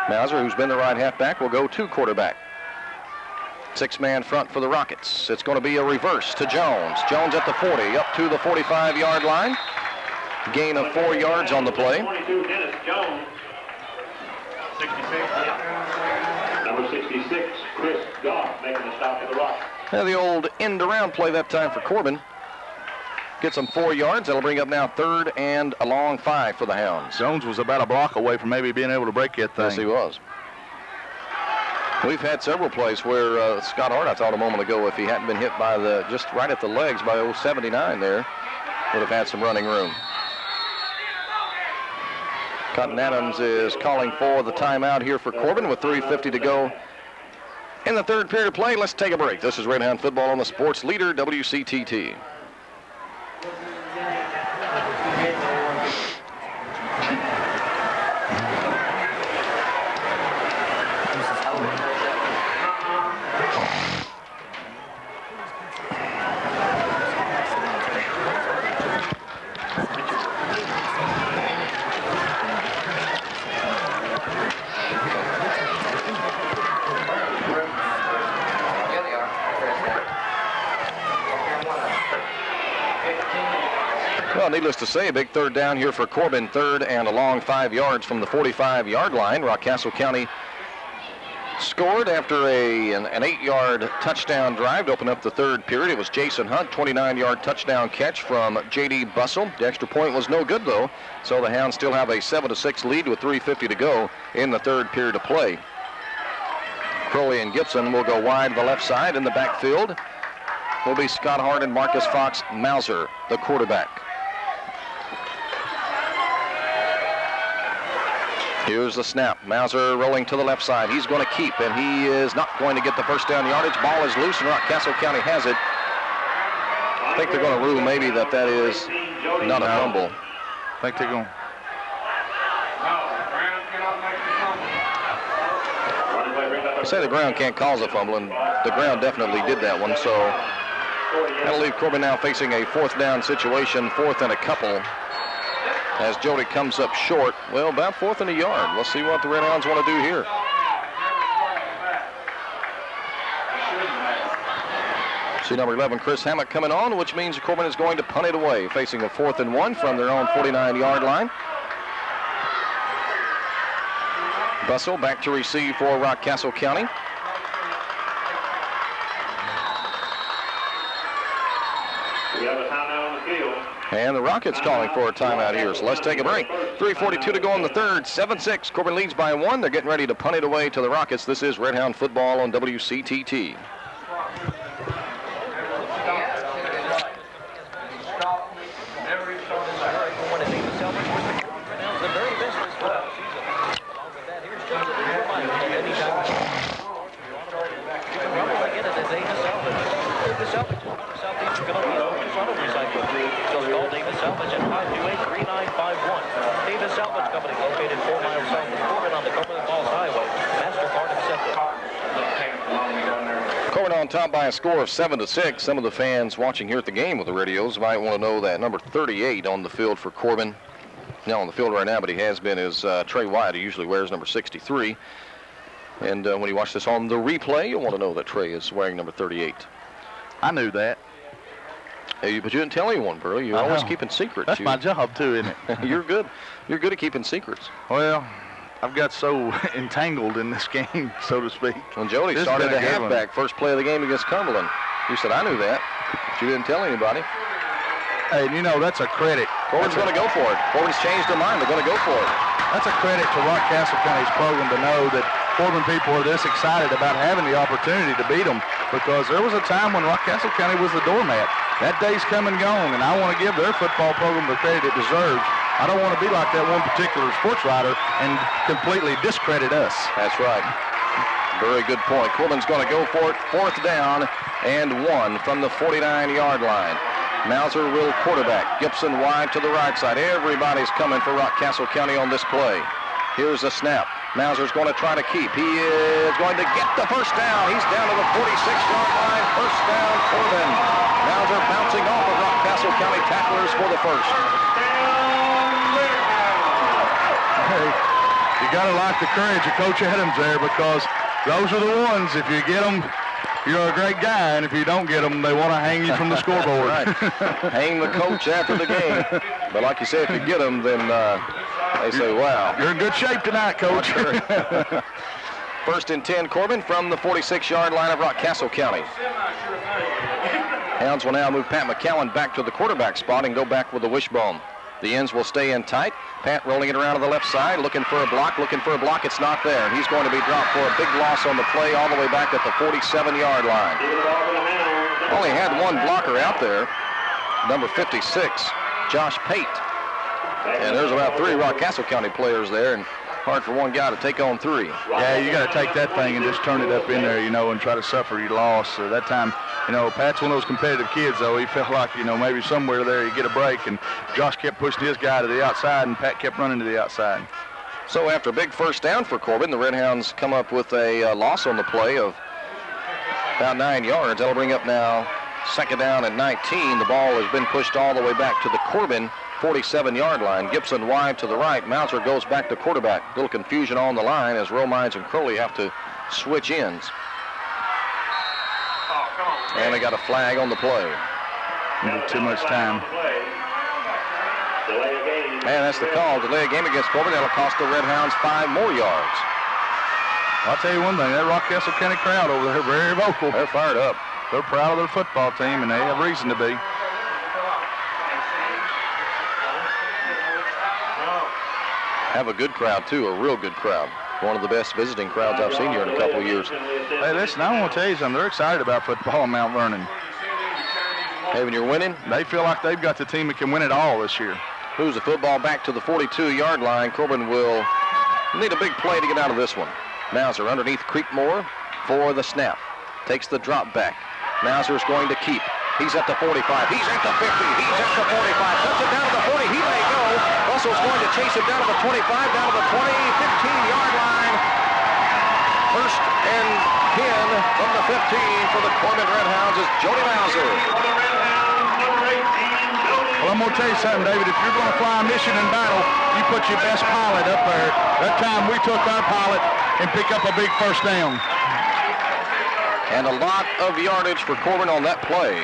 Mauser, who's been the right halfback, will go to quarterback. 6-man front for the Rockets. It's going to be a reverse to Jones. Jones at the 40, up to the 45-yard line. Gain of 4 yards on the play. 22, Dennis Jones. 66. Number 66, Chris Goff making the stop for the Rockets. Now the old end-around play that time for Corbin. Gets them 4 yards. That'll bring up now 3rd and a long 5 for the Hounds. Jones was about a block away from maybe being able to break that thing. Yes, he was. We've had several plays where Scott Hart, I thought a moment ago, if he hadn't been hit by just right at the legs by 079 there, would have had some running room. Cotton Adams is calling for the timeout here for Corbin with 3:50 to go in the third period of play. Let's take a break. This is Red Hound Football on the Sports Leader, WCTT. Well, needless to say, a big third down here for Corbin, third and a long 5 yards from the 45-yard line. Rockcastle County scored after an 8-yard touchdown drive to open up the third period. It was Jason Hunt, 29-yard touchdown catch from J.D. Bussell. The extra point was no good, though, so the Hounds still have a 7-6 lead with 3:50 to go in the third period of play. Crowley and Gibson will go wide to the left side. In the backfield will be Scott Hart and Marcus Fox Mauser, the quarterback. Here's the snap. Mauser rolling to the left side. He's going to keep, and he is not going to get the first down yardage. Ball is loose, and Rockcastle County has it. I think they're going to rule maybe that is not a fumble. I think they're going. I say the ground can't cause a fumble, and the ground definitely did that one. So that'll leave Corbin now facing a fourth down situation, fourth and a couple. As Jody comes up short, well, about fourth and a yard. Let's see what the Red Hounds want to do here. See number 11, Chris Hammock, coming on, which means Corbin is going to punt it away, facing a 4th and 1 from their own 49-yard line. Bussell back to receive for Rockcastle County. We have a timeout on the field. And the Rockets calling for a timeout here, so let's take a break. 3:42 to go in the third, 7-6. Corbin leads by 1. They're getting ready to punt it away to the Rockets. This is Red Hound Football on WCTT. On top by a score of 7-6. Some of the fans watching here at the game with the radios might want to know that number 38 on the field for Corbin. Now on the field right now, but he has been, is Trey Wyatt. He usually wears number 63. And when you watch this on the replay, you'll want to know that Trey is wearing number 38. I knew that. Hey, but you didn't tell anyone, Burley. You're always keeping secrets. That's my job too, isn't it? You're good. You're good at keeping secrets. Well, I've got so entangled in this game, so to speak. When Jody started the halfback, first play of the game against Cumberland, you said, I knew that, but you didn't tell anybody. Hey, you know, that's a credit. Corbin's going to go for it. Corbin's changed their mind. They're going to go for it. That's a credit to Rockcastle County's program to know that Corbin people are this excited about having the opportunity to beat them, because there was a time when Rockcastle County was the doormat. That day's come and gone, and I want to give their football program the credit it deserves. I don't want to be like that one particular sports writer and completely discredit us. That's right. Very good point. Corbin's going to go for it. 4th down and 1 from the 49-yard line. Mauser will quarterback. Gibson wide to the right side. Everybody's coming for Rockcastle County on this play. Here's a snap. Mauser's going to try to keep. He is going to get the first down. He's down to the 46-yard line. First down, Corbin. Mauser bouncing off of Rockcastle County tacklers for the first. Hey, you got to like the courage of Coach Adams there, because those are the ones, if you get them, you're a great guy, and if you don't get them, they want to hang you from the scoreboard. Right. Hang the coach after the game. But like you said, if you get them, then they say, wow. You're in good shape tonight, Coach. 1st and 10, Corbin from the 46-yard line of Rockcastle County. Hounds will now move Pat McCowan back to the quarterback spot and go back with the wishbone. The ends will stay in tight. Pat rolling it around to the left side, looking for a block. It's not there. He's going to be dropped for a big loss on the play all the way back at the 47-yard line. Only had one blocker out there, number 56, Josh Pate. And there's about 3 Rockcastle County players there, and hard for one guy to take on 3. Yeah, you got to take that thing and just turn it up in there, and try to suffer your loss. So that time, Pat's one of those competitive kids, though. He felt like, maybe somewhere there you get a break, and Josh kept pushing his guy to the outside, and Pat kept running to the outside. So after a big first down for Corbin, the Redhounds come up with a loss on the play of about 9 yards. That'll bring up now second down and 19. The ball has been pushed all the way back to the Corbin 47-yard line. Gibson wide to the right. Mauser goes back to quarterback. A little confusion on the line as Romines and Crowley have to switch ends. And they got a flag on the play. Too much time. And that's the call. Delay a game against Corbin. That'll cost the Redhounds 5 more yards. I'll tell you one thing. That Rockcastle County crowd over there, very vocal. They're fired up. They're proud of their football team, and they have reason to be. Have a good crowd, too, a real good crowd. One of the best visiting crowds I've seen here in a couple of years. Hey, listen, I want to tell you something. They're excited about football in Mount Vernon. Hey, when you're winning, they feel like they've got the team that can win it all this year. Moves the football back to the 42-yard line. Corbin will need a big play to get out of this one. Mauser underneath Creekmore for the snap. Takes the drop back. Mauser's going to keep. He's at the 45. He's at the 50. He's at the 45. Puts it down to the 40. He may go. Russell's going to chase him down to the 25, down to the 20, 15-yard line. First and 10 from the 15 for the Corbin Redhounds is Jody Mauser. Well, I'm going to tell you something, David. If you're going to fly a mission in battle, you put your best pilot up there. That time we took our pilot and picked up a big first down. And a lot of yardage for Corbin on that play.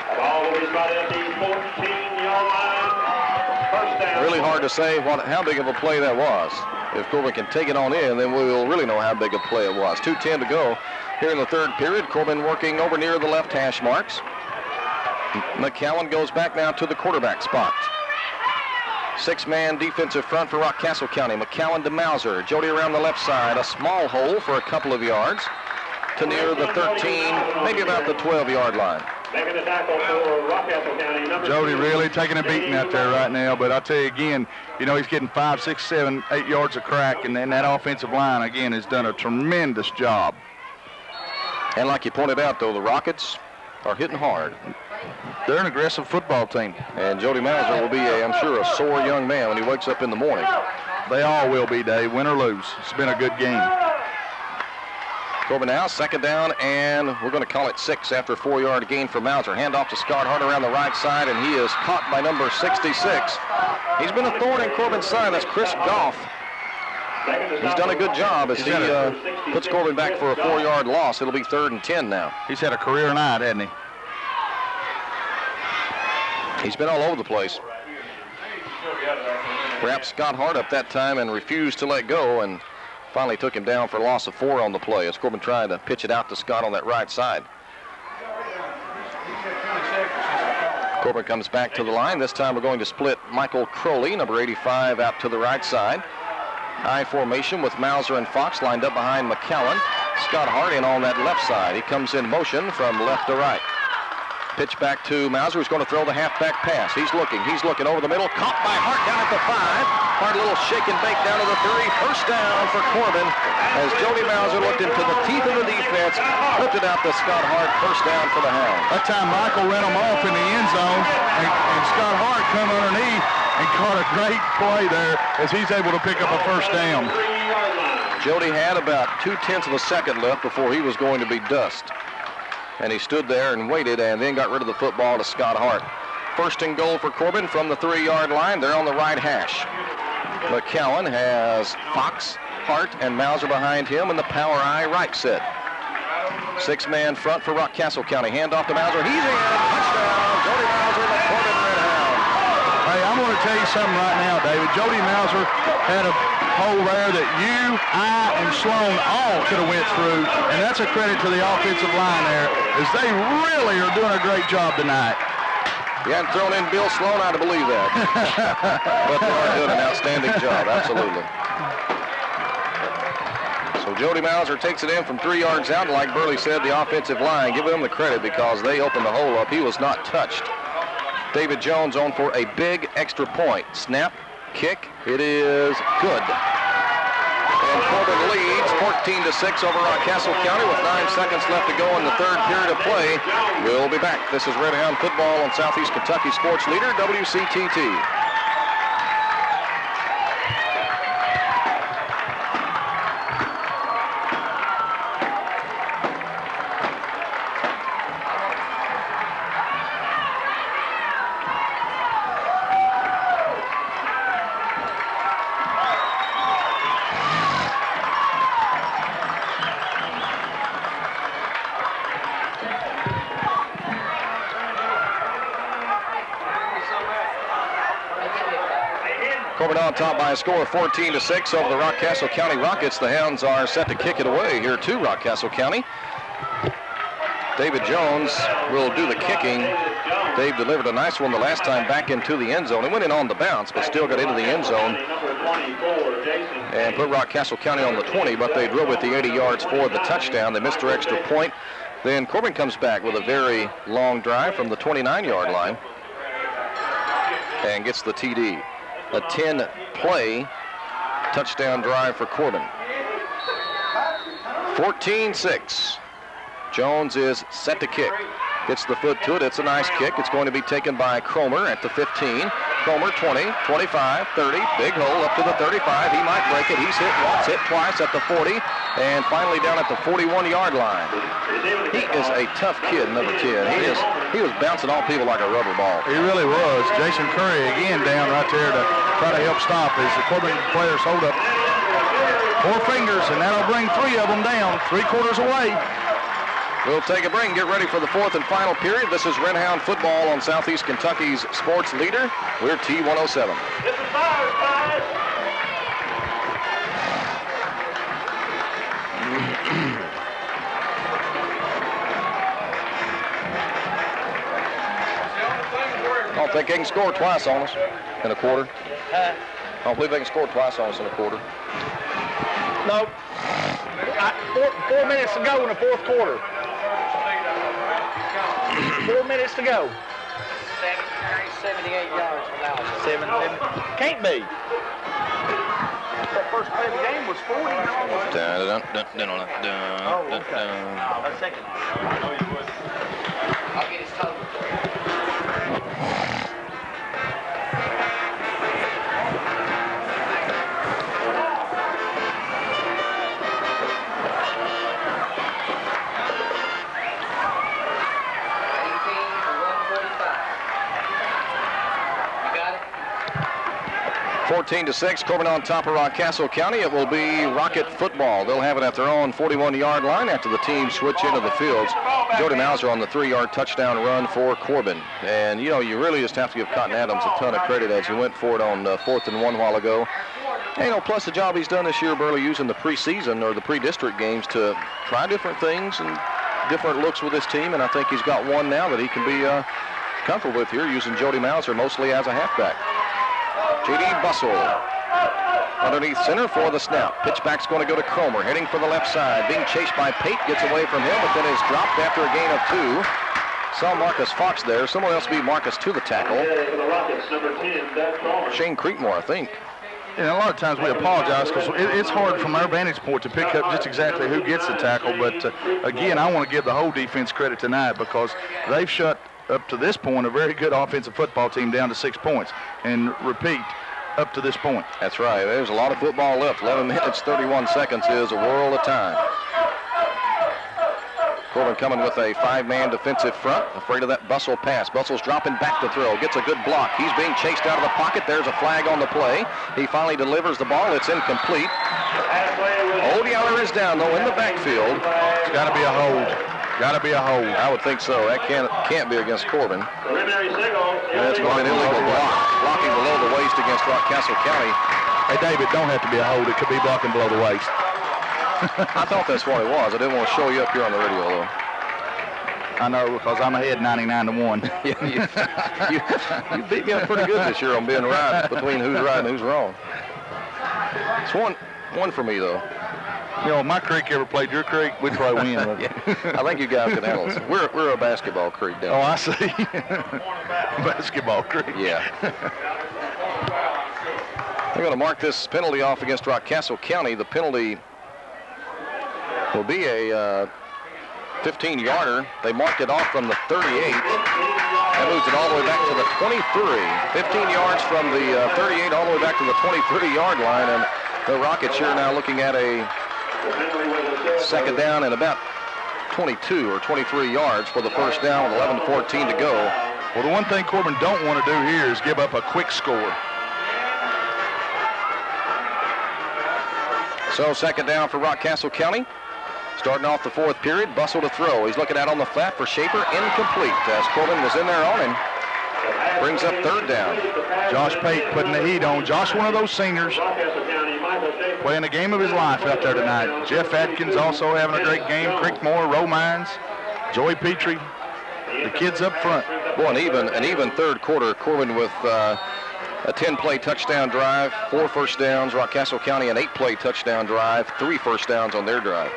Really hard to say how big of a play that was. If Corbin can take it on in, then we will really know how big a play it was. 2:10 to go here in the third period. Corbin working over near the left hash marks. McCowan goes back now to the quarterback spot. 6-man defensive front for Rockcastle County. McCowan to Mauser. Jody around the left side. A small hole for a couple of yards to near the 13, maybe about the 12-yard line. Making the tackle for Rockcastle County. Jody really taking a beating out there right now, but I'll tell you again, he's getting 5, 6, 7, 8 yards of crack, and then that offensive line, again, has done a tremendous job. And like you pointed out, though, the Rockets are hitting hard. They're an aggressive football team. And Jody Mauser will be, I'm sure, a sore young man when he wakes up in the morning. They all will be, Dave, win or lose. It's been a good game. Corbin now, second down, and we're going to call it 6 after a 4-yard gain for Mauser. Hand off to Scott Hart around the right side, and he is caught by number 66. He's been a thorn in Corbin's side. That's Chris Goff. He's done a good job as he puts Corbin back for a 4-yard loss. It'll be 3rd and 10 now. He's had a career night, hasn't he? He's been all over the place. Wrapped Scott Hart up that time and refused to let go, and finally took him down for a loss of 4 on the play as Corbin tried to pitch it out to Scott on that right side. Corbin comes back to the line. This time we're going to split Michael Crowley, number 85, out to the right side. High formation with Mauser and Fox lined up behind McCowan. Scott Hart in on that left side. He comes in motion from left to right. Pitch back to Mauser, who's going to throw the halfback pass. He's looking over the middle. Caught by Hart down at the 5. Hart a little shake and bake down to the 3. First down for Corbin as Jody Mauser looked into the teeth of the defense, flipped it out to Scott Hart. First down for the Hounds. That time Michael ran him off in the end zone, and Scott Hart come underneath and caught a great play there as he's able to pick up a first down. Jody had about 0.2 of a second left before he was going to be dust. And he stood there and waited and then got rid of the football to Scott Hart. First and goal for Corbin from the 3-yard line. They're on the right hash. McCowan has Fox, Hart, and Mauser behind him in the power I right set. 6-man front for Rockcastle County. Hand off to Mauser. He's in. Touchdown. Jody Mauser and the Corbin Redhounds. Hey, I'm going to tell you something right now, David. Jody Mauser had a hole there that you, I, and Sloan all could have went through, and that's a credit to the offensive line there, as they really are doing a great job tonight. You hadn't thrown in Bill Sloan, I'd believe that. But they are doing an outstanding job, absolutely. So Jody Mauser takes it in from 3 yards out. And like Burley said, the offensive line, give them the credit because they opened the hole up. He was not touched. David Jones on for a big extra point. Snap, kick, it is good. And Corbin leads 14-6 over Rockcastle County with 9 seconds left to go in the third period of play. We'll be back. This is Red Hound Football on Southeast Kentucky Sports Leader, WCTT. Corbin on top by a score of 14-6 over the Rockcastle County Rockets. The Hounds are set to kick it away here to Rockcastle County. David Jones will do the kicking. Dave delivered a nice one the last time back into the end zone. He went in on the bounce, but still got into the end zone and put Rockcastle County on the 20, but they drove it the 80 yards for the touchdown. They missed their extra point. Then Corbin comes back with a very long drive from the 29-yard line and gets the TD. A 10-play touchdown drive for Corbin. 14-6. Jones is set to kick. Gets the foot to it. It's a nice kick. It's going to be taken by Cromer at the 15. Cromer 20, 25, 30. Big hole up to the 35. He might break it. He's hit once, hit twice at the 40, and finally down at the 41-yard line. He is a tough kid, number 10. He was bouncing off people like a rubber ball. He really was. Jason Curry again down right there to try to help stop as the Corbin players hold up 4 fingers, and that'll bring 3 of them down, 3/4 away. We'll take a break and get ready for the 4th and final period. This is Red Hound Football on Southeast Kentucky's sports leader. We're T107. This is ours, guys. I don't think they can score twice on us in a quarter. I don't believe they can score twice on us in a quarter. No. 4 minutes to go in the 4th quarter. 4 minutes to go. 78 yards from now. 7. Can't be. That first play of the game was 40. Oh, okay. A second. I know you would. I'll get his total. 14-6, Corbin on top of Rockcastle County. It will be Rocket football. They'll have it at their own 41-yard line after the team switch into the fields. Jody Mauser on the 3-yard touchdown run for Corbin. And, you know, you really just have to give Cotton Adams a ton of credit as he went for it on 4th and 1 while ago. And, you know, plus the job he's done this year, Burley, using the preseason or the pre-district games to try different things and different looks with his team. And I think he's got one now that he can be comfortable with here, using Jody Mauser mostly as a halfback. J.D. Bustle underneath center for the snap. Pitchback's going to go to Cromer, heading for the left side. Being chased by Pate, gets away from him, but then is dropped after a gain of 2. Saw Marcus Fox there. Someone else beat Marcus to the tackle. Shane Creekmore, I think. And a lot of times we apologize because it's hard from our vantage point to pick up just exactly who gets the tackle. But, again, I want to give the whole defense credit tonight because they've shut up to this point a very good offensive football team down to 6 points. And repeat, up to this point. That's right. There's a lot of football left. 11 minutes, 31 seconds is a world of time. Corbin coming with a 5-man defensive front, afraid of that Bustle pass. Bustle's dropping back to throw, gets a good block. He's being chased out of the pocket. There's a flag on the play. He finally delivers the ball. It's incomplete. Old Yeller is down, though, in the backfield. It's got to be a hold. Got to be a hold. I would think so. That can't be against Corbin. And that's going to be an illegal block. Blocking below the waist against Rockcastle County. Hey, David, don't have to be a hold. It could be blocking below the waist. I thought that's what it was. I didn't want to show you up here on the radio, though. I know, because I'm ahead 99-1. You beat me up pretty good this year on being right between who's right and who's wrong. It's one for me, though. You know, if my creek ever played your creek, we'd probably win. I think you guys can handle it. We're a basketball creek down Oh, I see. Basketball creek. Yeah. They're going to mark this penalty off against Rockcastle County. The penalty will be a 15-yarder. They marked it off from the 38. That moves it all the way back to the 23. 15 yards from the 38 all the way back to the 23-yard line. And the Rockets here now looking at a second down and about 22 or 23 yards for the first down with 11:14 to go. Well, the one thing Corbin don't want to do here is give up a quick score. So second down for Rockcastle County. Starting off the fourth period, Bustle to throw. He's looking out on the flat for Schaefer, incomplete as Corbin was in there on him. Brings up third down. Josh Pate putting the heat on. Josh, one of those seniors, playing the game of his life out there tonight. Jeff Adkins also having a great game. Creekmore, Romines, Joey Petrie, the kids up front. Boy, an even third quarter. Corbin with a 10-play touchdown drive, 4 first downs. Rockcastle County an 8-play touchdown drive, 3 first downs on their drive.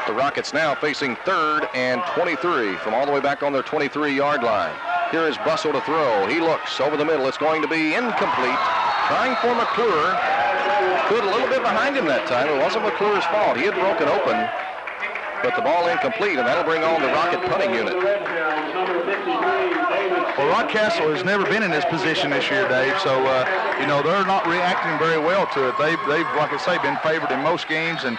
The Rockets now facing third and 23 from all the way back on their 23-yard line. Here is Bustle to throw. He looks over the middle. It's going to be incomplete. Trying for McClure. Could a little bit behind him that time. It wasn't McClure's fault. He had broken open, but the ball incomplete, and that'll bring on the Rocket punting unit. Well, Rockcastle has never been in this position this year, Dave, so, you know, they're not reacting very well to it. They've, like I say, been favored in most games, and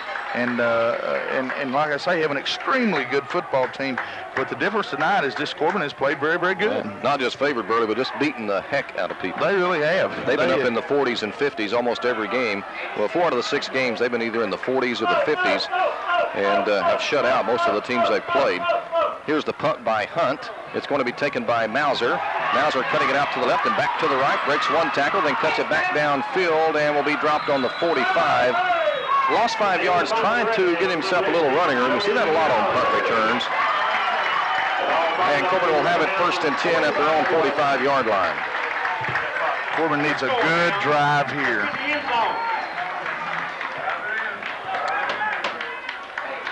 like I say, have an extremely good football team. But the difference tonight is this Corbin has played very, very good. Not just favored, Burley, but just beating the heck out of people. They really have. They've been up in the 40s and 50s almost every game. Well, 4 out of the 6 games, they've been either in the 40s or the 50s and have shut out most of the teams they've played. Here's the punt by Hunt. It's going to be taken by Mauser. Mauser cutting it out to the left and back to the right. Breaks one tackle, then cuts it back downfield and will be dropped on the 45. Lost 5 yards trying to get himself a little running room. You see that a lot on punt returns. And Corbin will have it first and 10 at their own 45-yard line. Corbin needs a good drive here.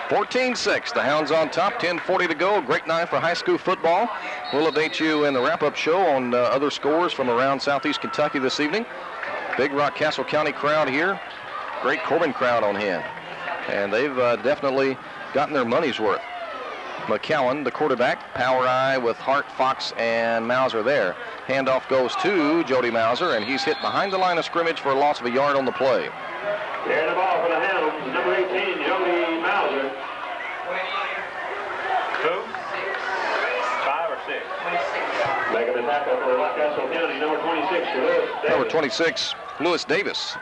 14-6, the Hounds on top, 10:40 to go. Great night for high school football. We'll update you in the wrap-up show on other scores from around southeast Kentucky this evening. Big Rockcastle County crowd here. Great Corbin crowd on hand. And they've definitely gotten their money's worth. McCowan, the quarterback, power eye with Hart, Fox, and Mauser there. Handoff goes to Jody Mauser, and he's hit behind the line of scrimmage for a loss of a yard on the play. Carrying the ball for the Hounds, number 18, Jody Mauser. 2, 5 or 6. Making the tackle for Rockcastle County, number 26, Lewis Davis. Number 26, Lewis Davis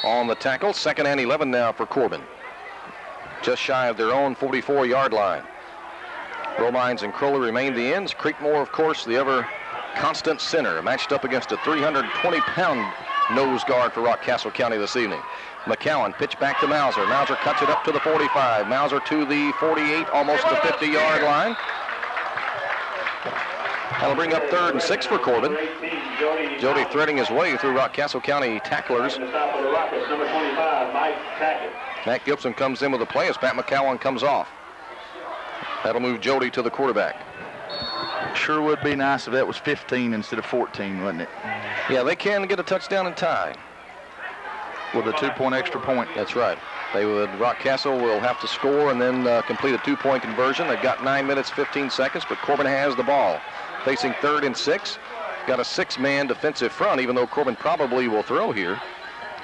on the tackle. Second and 11 now for Corbin. Just shy of their own 44-yard line. Romines and Crowley remain the ends. Creekmore, of course, the ever constant center, matched up against a 320-pound nose guard for Rockcastle County this evening. McCowan pitch back to Mauser. Mauser cuts it up to the 45. Mauser to the 48, almost the 50-yard line. That'll bring up third and 6 for Corbin. Jody threading his way through Rockcastle County tacklers. Matt Gibson comes in with a play as Pat McCowan comes off. That'll move Jody to the quarterback. Sure would be nice if that was 15 instead of 14, wouldn't it? Yeah, they can get a touchdown and tie. With a 2-point extra point. That's right. Rockcastle will have to score and then complete a 2-point conversion. They've got 9 minutes, 15 seconds, but Corbin has the ball. Facing third and 6. Got a 6-man defensive front, even though Corbin probably will throw here.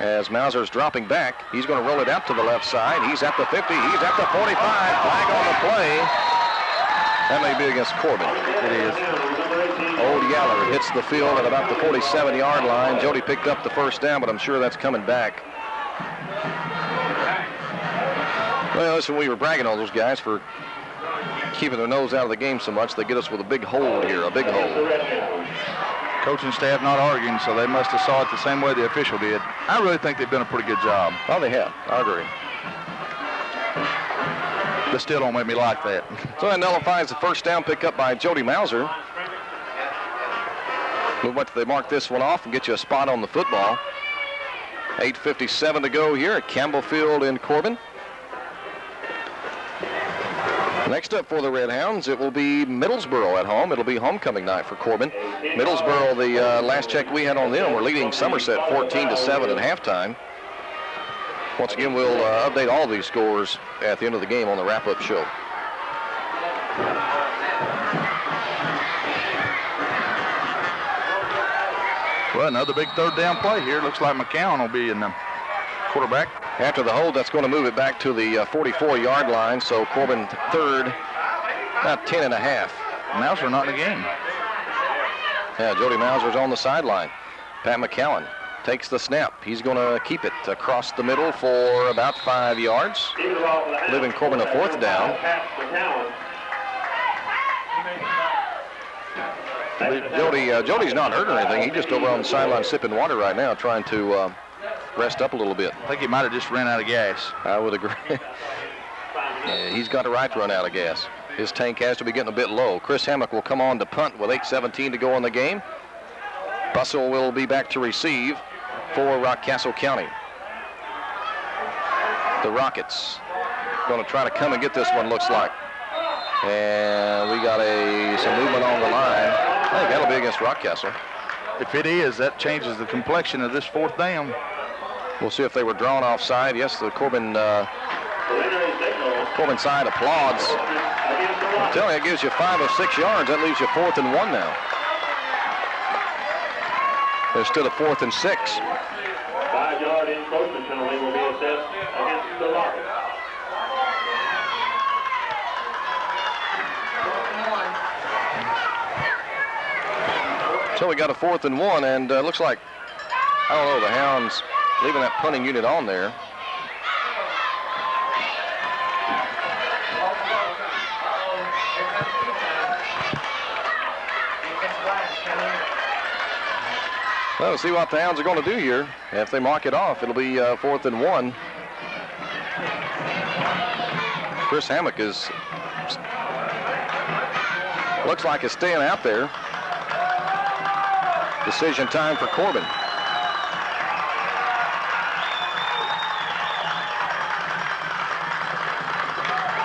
As Mauser's dropping back, he's going to roll it out to the left side. He's at the 50, he's at the 45. Flag on the play. That may be against Corbin. It is. Old Yaller hits the field at about the 47-yard line. Jody picked up the first down, but I'm sure that's coming back. Well, listen, we were bragging on those guys for keeping their nose out of the game so much. They get us with a big hold here, a big hold. Coaching staff not arguing, so they must have saw it the same way the official did. I really think they've done a pretty good job. Oh, they have. I agree. But still don't make me like that. So that nullifies the first down pick up by Jody Mauser. Move up, they mark this one off and get you a spot on the football. 8:57 to go here at Campbell Field in Corbin. Next up for the Red Hounds, it will be Middlesboro at home. It'll be homecoming night for Corbin. Middlesboro, the last check we had on them, were leading Somerset 14-7 at halftime. Once again, we'll update all these scores at the end of the game on the wrap-up show. Well, another big third down play here. Looks like McCown will be in the quarterback. After the hold, that's going to move it back to the 44-yard line, so Corbin third, about 10 and a half. Mauser not in the game. Yeah, Jody Mauser's on the sideline. Pat McCowan takes the snap. He's going to keep it across the middle for about 5 yards, leaving Corbin a fourth down. Jody's not hurt or anything. He's just over on the sideline sipping water right now, trying to rest up a little bit. I think he might have just ran out of gas. I would agree. Yeah, he's got a right to run out of gas. His tank has to be getting a bit low. Chris Hammock will come on to punt with 8:17 to go in the game. Bussell will be back to receive for Rockcastle County. The Rockets going to try to come and get this one, looks like. And we got some movement on the line. I think that'll be against Rockcastle. If it is, that changes the complexion of this fourth down. We'll see if they were drawn offside. Yes, the Corbin side applauds. I'm telling you, it gives you 5 or 6 yards. That leaves you 4th and 1 now. There's still a 4th and 6. 5-yard encroachment penalty will be assessed against the Rockets. So we got a 4th and 1, and looks like, I don't know, the Hounds leaving that punting unit on there. Well, we'll see what the Hounds are going to do here. If they mark it off, it'll be 4th and 1. Chris Hammock looks like it's staying out there. Decision time for Corbin.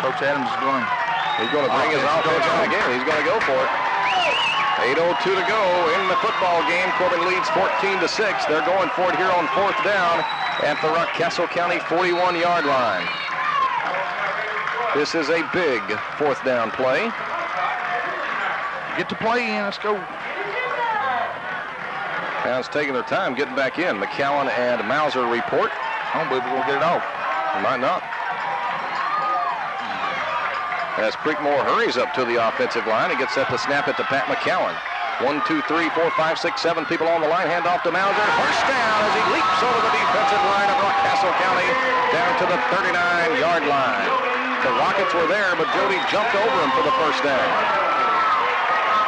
Coach Adams is going. He's going to bring his offense on again. He's going to go for it. 8:02 to go in the football game. Corbin leads 14-6. They're going for it here on 4th down at the Rockcastle County 41-yard line. This is a big 4th down play. Get the play in. Let's go. Hounds taking their time getting back in. McCowan and Mauser report. I don't believe we're going to get it off. Might not. As Creekmore hurries up to the offensive line, he gets set to snap it to Pat McCowan. 1, 2, 3, 4, 5, 6, 7 people on the line. Hand off to Mauser. First down as he leaps over the defensive line of Rockcastle County down to the 39-yard line. The Rockets were there, but Jody jumped over him for the first down.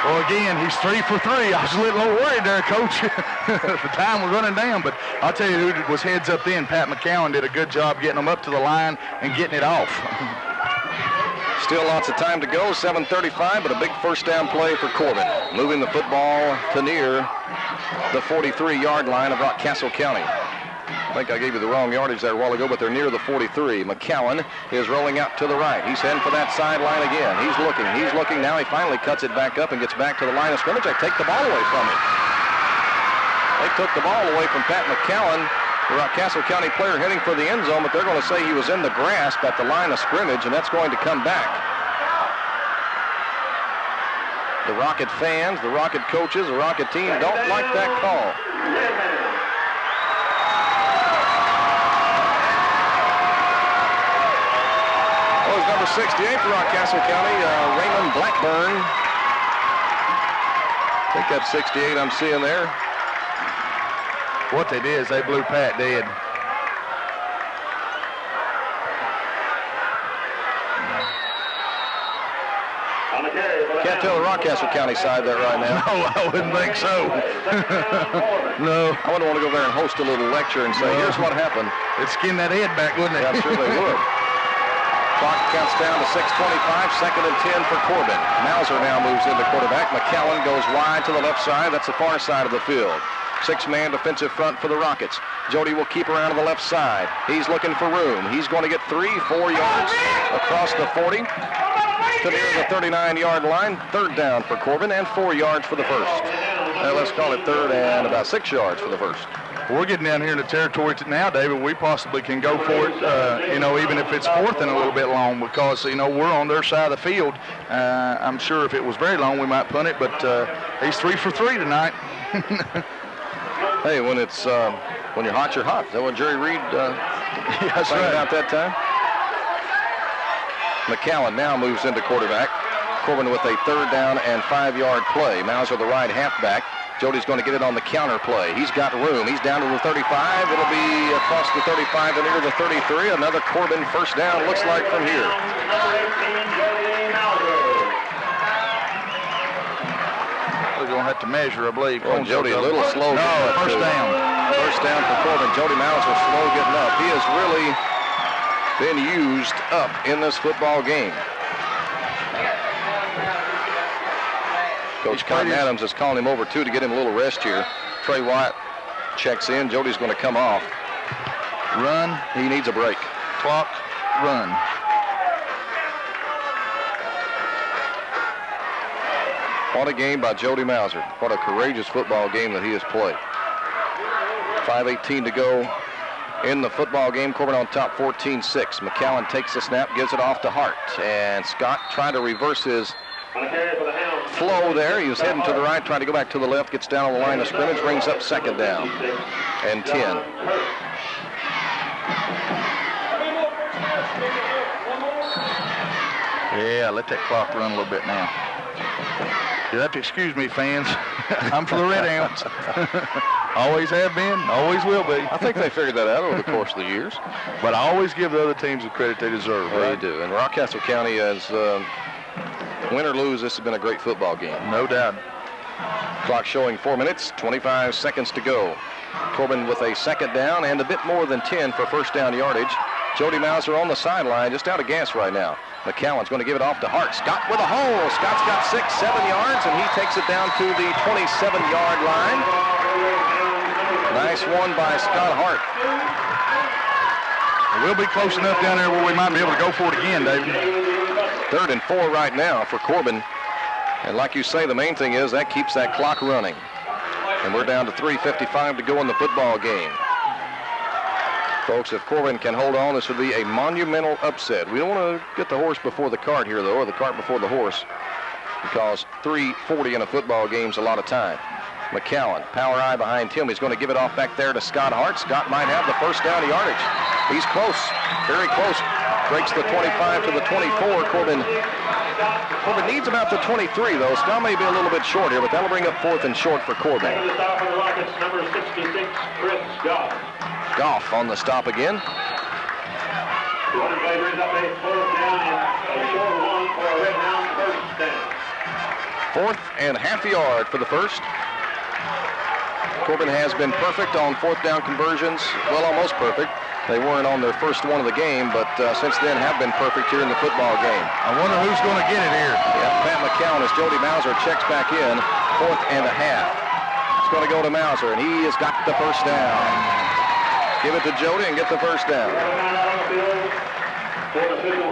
Well, again, he's 3 for 3. I was a little worried there, Coach. The time was running down, but I'll tell you who was heads up then. Pat McCowan did a good job getting them up to the line and getting it off. Still lots of time to go, 7:35, but a big first down play for Corbin. Moving the football to near the 43-yard line of Rockcastle County. I think I gave you the wrong yardage there a while ago, but they're near the 43. McCowan is rolling out to the right. He's heading for that sideline again. He's looking. Now he finally cuts it back up and gets back to the line of scrimmage. They take the ball away from him. They took the ball away from Pat McCowan. The Rockcastle County player heading for the end zone, but they're going to say he was in the grasp at the line of scrimmage, and that's going to come back. The Rocket fans, the Rocket coaches, the Rocket team don't like that call. That was number 68 for Rockcastle County, Raymond Blackburn. I think that's 68 I'm seeing there. What they did is they blew Pat dead. Can't tell the Rockcastle County side there right now. No, I wouldn't think so. No. I wouldn't want to go there and host a little lecture and say, here's what happened. It'd skin that head back, wouldn't it? Yeah, I'm sure they would. Clock counts down to 6:25, 2nd and 10 for Corbin. Mauser now moves into quarterback. McCallan goes wide to the left side. That's the far side of the field. 6-man defensive front for the Rockets. Jody will keep around to the left side. He's looking for room. He's going to get 4 yards across the 40 to near the 39-yard line. 3rd down for Corbin and 4 yards for the first. Let's call it 3rd and about 6 yards for the first. We're getting down here in the territory now, David. We possibly can go for it, even if it's 4th and a little bit long, because, we're on their side of the field. I'm sure if it was very long, we might punt it, but he's 3 for 3 tonight. Hey, when it's when you're hot, you're hot. Is that what Jerry Reed that's sang right. about that time? McCallan now moves into quarterback. Corbin with a 3rd down and 5-yard play. Mauser the right halfback. Jody's going to get it on the counter play. He's got room. He's down to the 35. It'll be across the 35 to near the 33. Another Corbin first down, looks like, from here. We're going to have to measure, I believe. Well, Jody a little slow. No, first down. First down for Corbin. Jody Mauser slow getting up. He has really been used up in this football game. Coach Cotton Adams is calling him over, too, to get him a little rest here. Trey White checks in. Jody's going to come off. Run. He needs a break. Clock. Run. What a game by Jody Mauser. What a courageous football game that he has played. 5:18 to go in the football game. Corbin on top, 14-6. McCallan takes the snap, gives it off to Hart. And Scott trying to reverse his flow there. He was heading to the right, trying to go back to the left, gets down on the line of scrimmage, brings up 2nd down and 10. Yeah, let that clock run a little bit now. You'll have to excuse me, fans. I'm for the Red Hounds. Always have been, always will be. I think they figured that out over the course of the years. But I always give the other teams the credit they deserve. They do. And Rockcastle County, as win or lose, this has been a great football game. No doubt. Clock showing 4 minutes, 25 seconds to go. Corbin with a 2nd down and a bit more than 10 for first down yardage. Jody Mauser on the sideline, just out of gas right now. McCallan's going to give it off to Hart. Scott with a hole. Scott's got 6-7 yards, and he takes it down to the 27-yard line. Nice one by Scott Hart. We'll be close enough down there where we might be able to go for it again, David. 3rd and 4 right now for Corbin. And like you say, the main thing is that keeps that clock running. And we're down to 3:55 to go in the football game. Folks, if Corbin can hold on, this would be a monumental upset. We don't want to get the horse before the cart here, though, or the cart before the horse, because 3:40 in a football game is a lot of time. McCallan, power eye behind him. He's going to give it off back there to Scott Hart. Scott might have the first down yardage. He's close, very close. Breaks the 25 to the 24. Corbin needs about the 23, though. Scott may be a little bit short here, but that'll bring up 4th and short for Corbin. Number 66, Chris Goff. Goff on the stop again. 4th and half a yard for the first. Corbin has been perfect on 4th down conversions. Well, almost perfect. They weren't on their first one of the game, but since then have been perfect here in the football game. I wonder who's going to get it here. Yeah, Pat McCallan as Jody Mauser checks back in. 4th and a half. It's going to go to Mauser, and he has got the first down. Give it to Jody and get the first down.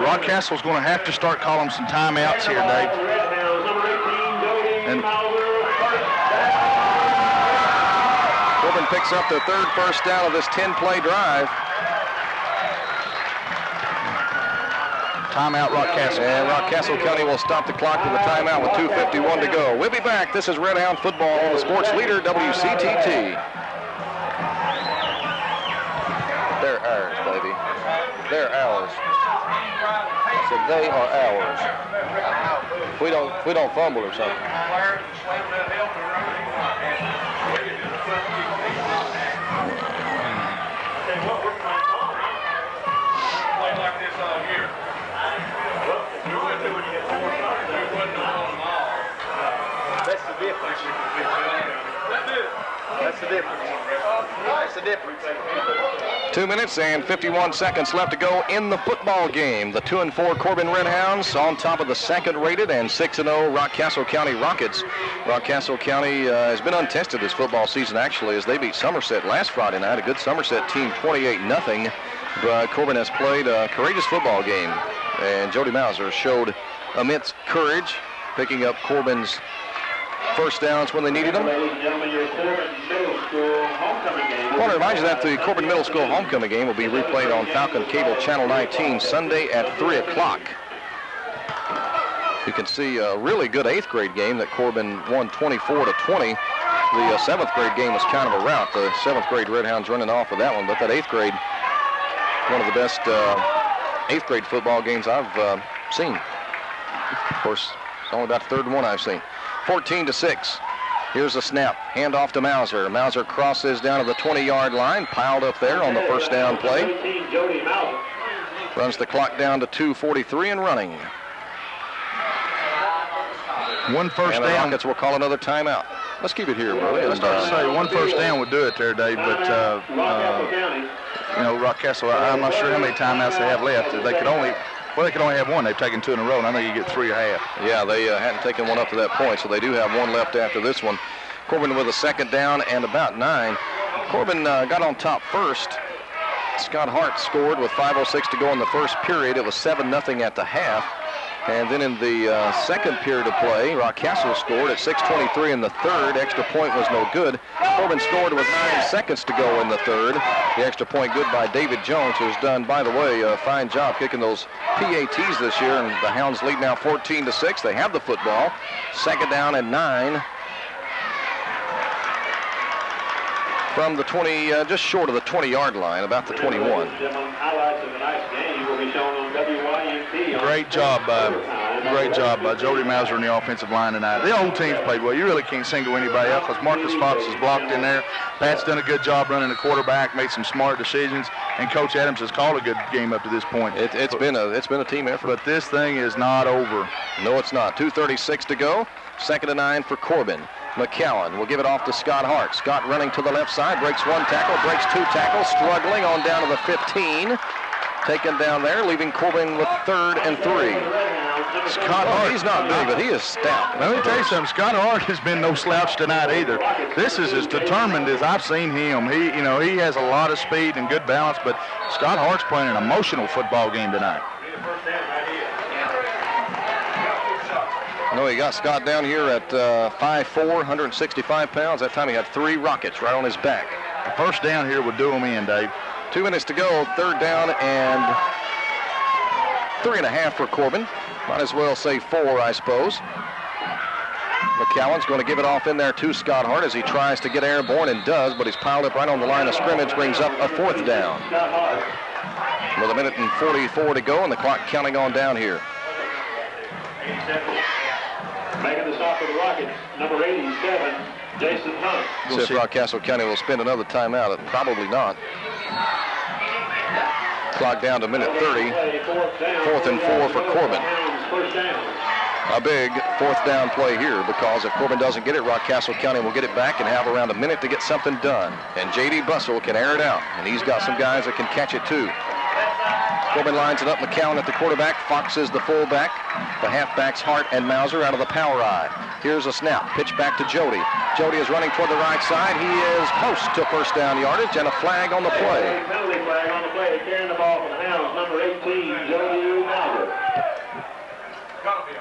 Rockcastle's going to have to start calling some timeouts here, Dave. And Corbin picks up their 3rd first down of this 10-play drive. Timeout, Rockcastle. And Rockcastle County will stop the clock to the timeout with 2:51 to go. We'll be back. This is Red Hound Football on the sports leader, WCTT. They're ours, baby. They're ours. I said they are ours. If we don't fumble or something. 2 minutes and 51 seconds left to go in the football game. The 2-4 Corbin Redhounds on top of the second-rated and 6-0 Rockcastle County Rockets. Rockcastle County has been untested this football season, actually, as they beat Somerset last Friday night. A good Somerset team, 28-0. But Corbin has played a courageous football game, and Jody Mauser showed immense courage, picking up Corbin's first downs when they needed them. Ladies and gentlemen, your Corbin Middle School homecoming game. I want to remind you that the Corbin Middle School homecoming game will be replayed on Falcon Cable Channel 19 Sunday at 3 o'clock. You can see a really good 8th grade game that Corbin won 24-20. The 7th grade game was kind of a rout. The 7th grade Redhounds running off with that one, but that 8th grade, one of the best 8th grade football games I've seen. Of course, it's only about the third one I've seen. 14-6. Here's a snap. Hand off to Mauser. Mauser crosses down to the 20-yard line, piled up there on the first down play. Runs the clock down to 2:43 and running. One first and the down. Rockets will call another timeout. Let's keep it here, brother. Let's say one first down would do it there, Dave. But you know, Rockcastle, I'm not sure how many timeouts they have left. They could only have one. They've taken 2 in a row, and I know you get 3.5. Yeah, they hadn't taken one up to that point, so they do have one left after this one. Corbin with a second down and about 9. Corbin got on top first. Scott Hart scored with 5:06 to go in the first period. It was 7-0 at the half. And then in the second period of play, Rockcastle scored at 6:23 in the third. Extra point was no good. Corbin scored with 9 seconds to go in the third. The extra point good by David Jones, who's done, by the way, a fine job kicking those PATs this year. And the Hounds lead now 14-6. They have the football. Second down and 9. From the 20, just short of the 20-yard line, about the 21. Great job by Jody Mauser and the offensive line tonight. The whole team's played well. You really can't single anybody out because Marcus Fox is blocked in there. Pat's done a good job running the quarterback, made some smart decisions, and Coach Adams has called a good game up to this point. It's been a team effort. But this thing is not over. No, it's not. 2:36 to go. 2nd and 9 for Corbin. McCowan will give it off to Scott Hart. Scott running to the left side, breaks 1 tackle, breaks 2 tackles, struggling on down to the 15. Taken down there, leaving Corbin with 3rd and 3. Scott Hart, he's not big, but he is stout. Let me tell you something. Scott Hart has been no slouch tonight either. This is as determined as I've seen him. He has a lot of speed and good balance, but Scott Hart's playing an emotional football game tonight. No, he got Scott down here at 5'4", 165 pounds. That time he had 3 Rockets right on his back. The first down here would do him in, Dave. 2 minutes to go, 3rd down and 3.5 for Corbin. Might as well say 4, I suppose. McCowan's going to give it off in there to Scott Hart as he tries to get airborne and does, but he's piled up right on the line of scrimmage, brings up a 4th down. With 1 minute and 44 to go and the clock counting on down here. Making the stop for the Rockets, number 87, Jason Hunt. See if Rockcastle County will spend another timeout. Probably not. Clock down to minute 30. 4th and 4 for Corbin. A big 4th down play here because if Corbin doesn't get it, Rockcastle County will get it back and have around a minute to get something done. And J.D. Bussell can air it out, and he's got some guys that can catch it too. Corbin lines it up, McCowan at the quarterback, Fox is the fullback, the halfbacks Hart and Mauser out of the power eye. Here's a snap, pitch back to Jody. Jody is running toward the right side. He is close to first down yardage and a flag on the play. Penalty flag on the play, carrying the ball for the Hounds, number 18, Jody Mauser.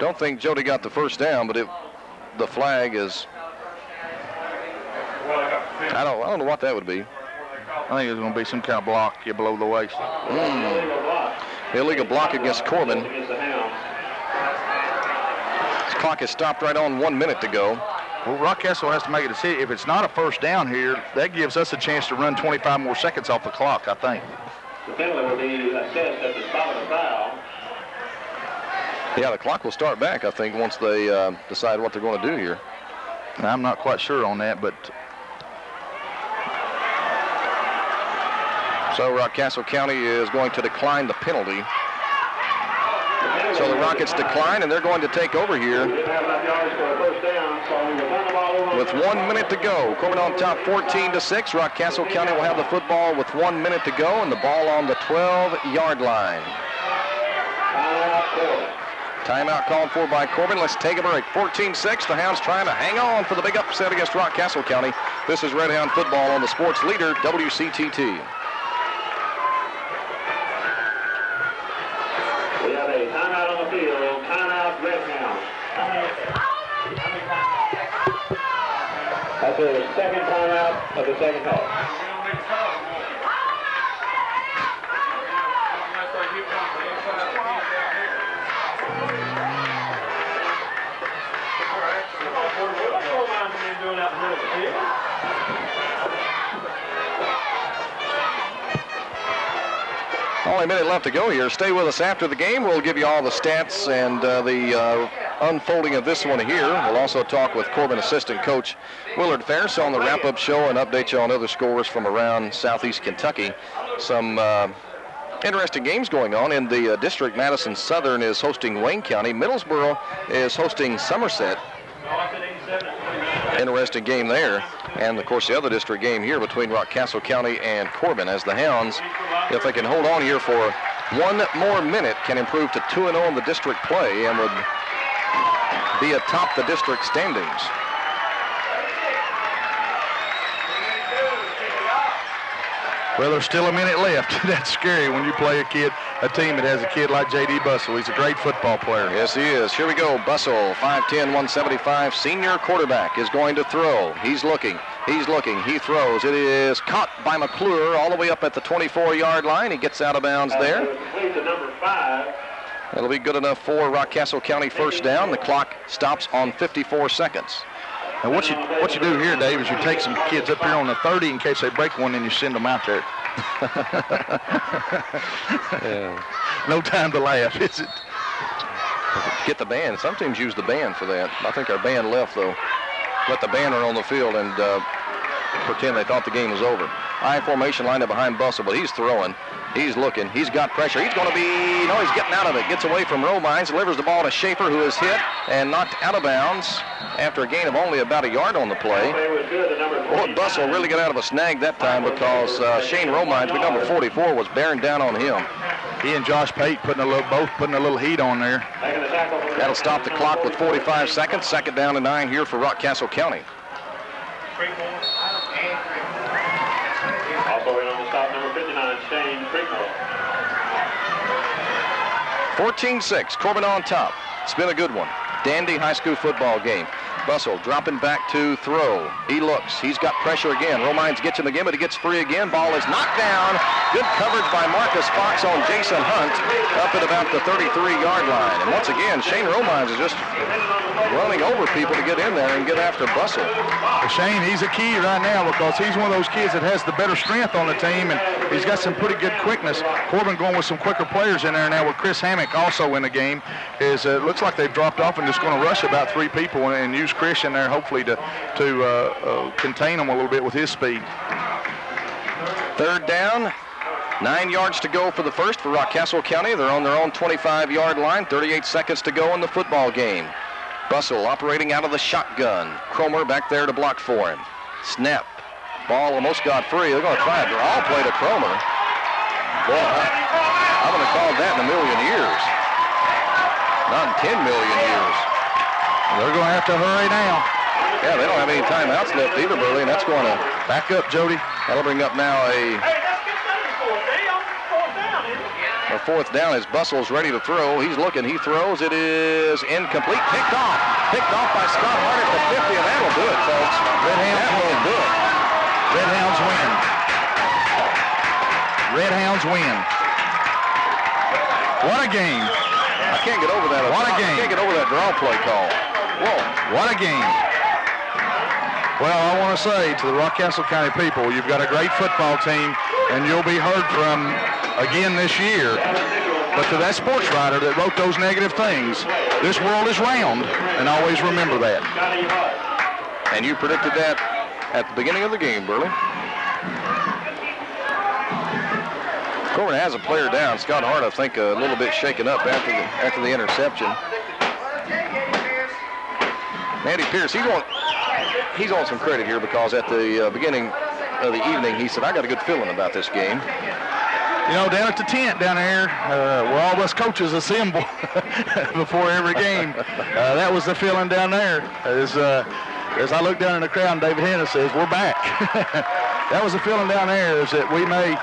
Don't think Jody got the first down, but the flag is, I don't know what that would be. I think it's going to be some kind of block here below the waist. Illegal block against Corbin. This clock is stopped right on 1 minute to go. Well, Rockcastle has to make a decision. If it's not a first down here, that gives us a chance to run 25 more seconds off the clock, I think. The penalty will be assessed at the spot of the foul. Yeah, the clock will start back, I think, once they decide what they're going to do here. And I'm not quite sure on that, but... So Rockcastle County is going to decline the penalty. So the Rockets decline, and they're going to take over here. We didn't have enough yards for a first down. with 1 minute to go. Corbin on top 14-6. Rockcastle County will have the football with 1 minute to go and the ball on the 12-yard line. Timeout called for by Corbin. Let's take a break. 14-6. The Hounds trying to hang on for the big upset against Rockcastle County. This is Red Hound football on the sports leader, WCTT. We have a timeout on the field. Timeout, Red Hound. That's the second timeout of the second half. Only a minute left to go here. Stay with us after the game. We'll give you all the stats and the unfolding of this one here. We'll also talk with Corbin assistant coach Willard Ferris on the wrap-up show and update you on other scores from around southeast Kentucky. Some interesting games going on in the district. Madison Southern is hosting Wayne County. Middlesboro is hosting Somerset. Interesting game there. And, of course, the other district game here between Rockcastle County and Corbin, as the Hounds, if they can hold on here for 1 more minute, can improve to 2-0 in the district play and would be atop the district standings. Well, there's still a minute left. That's scary when you play a team that has a kid like J.D. Bussell. He's a great football player. Yes, he is. Here we go. Bussell, 5'10", 175, senior quarterback, is going to throw. He's looking. He throws. It is caught by McClure all the way up at the 24-yard line. He gets out of bounds there. Number 5. That'll be good enough for Rockcastle County first down. The clock stops on 54 seconds. And what you do here, Dave, is you take some kids up here on the 30 in case they break one, and you send them out there. Yeah. No time to laugh, is it? Get the band. Some teams use the band for that. I think our band left, though. Let the banner on the field and pretend they thought the game was over. High formation lined up behind Bussell, but he's throwing. He's looking. He's got pressure. He's going to be, no, he's getting out of it. Gets away from Romines, delivers the ball to Schaefer, who is hit and knocked out of bounds after a gain of only about a yard on the play. Boy, Bussell really got out of a snag that time because Shane Romines, with number 44, was bearing down on him. He and Josh Pate both putting a little heat on there. That'll stop the clock with 45 seconds. Second down and 9 here for Rockcastle County. Also in on the stop, number 59, Shane Creekmore. 14-6, Corbin on top. It's been a good one. Dandy high school football game. Bussell dropping back to throw. He looks. He's got pressure again. Romines gets him again, but he gets free again. Ball is knocked down. Good coverage by Marcus Fox on Jason Hunt up at about the 33-yard line. And once again, Shane Romines is just running over people to get in there and get after Bussell. Well, Shane, he's a key right now because he's one of those kids that has the better strength on the team, and he's got some pretty good quickness. Corbin going with some quicker players in there now with Chris Hammock also in the game. Looks like they've dropped off and just going to rush about 3 people and use Chris in there hopefully to contain him a little bit with his speed. Third down. 9 yards to go for the first for Rockcastle County. They're on their own 25-yard line. 38 seconds to go in the football game. Bussell operating out of the shotgun. Cromer back there to block for him. Snap. Ball almost got free. They're going to try a draw play to Cromer. Boy, I wouldn't have called that in a million years. Not in 10 million years. They're going to have to hurry now. Yeah, they don't have any timeouts left either, Burley, and that's going to back up, Jody. That'll bring up now a fourth down as Bussell's ready to throw. He's looking. He throws. It is incomplete. Picked off. Picked off by Scott Hart at the 50, and that'll do it, folks. That will do it. Red Hounds win. Red Hounds win. What a game. I can't get over that. What a game. I can't get over that draw play call. Whoa. What a game. Well, I want to say to the Rockcastle County people, you've got a great football team, and you'll be heard from again this year. But to that sports writer that wrote those negative things, this world is round, and always remember that. And you predicted that at the beginning of the game, Burley. Corbin has a player down. Scott Hart, I think, a little bit shaken up after the interception. Andy Pierce, he's on some credit here because at the beginning of the evening, he said, I got a good feeling about this game. You know, down at the tent down there, where all us coaches assemble before every game, that was the feeling down there. As I look down in the crowd, and David Hannah says, we're back. That was the feeling down there, is that we may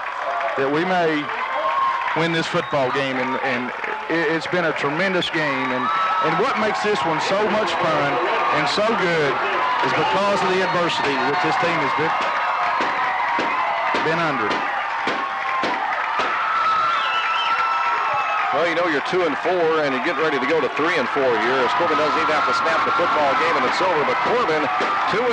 win this football game, and it's been a tremendous game. And what makes this one so much fun and so good is because of the adversity that this team has been under. Well, you know, you're 2-4, and you're getting ready to go to 3-4 here as Corbin doesn't even have to snap the football game, and it's over. But Corbin, 2-0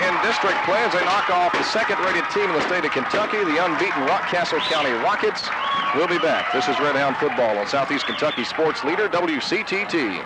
in district play as they knock off the second-rated team in the state of Kentucky, the unbeaten Rockcastle County Rockets. We'll be back. This is Red Hound Football on Southeast Kentucky Sports Leader, WCTT.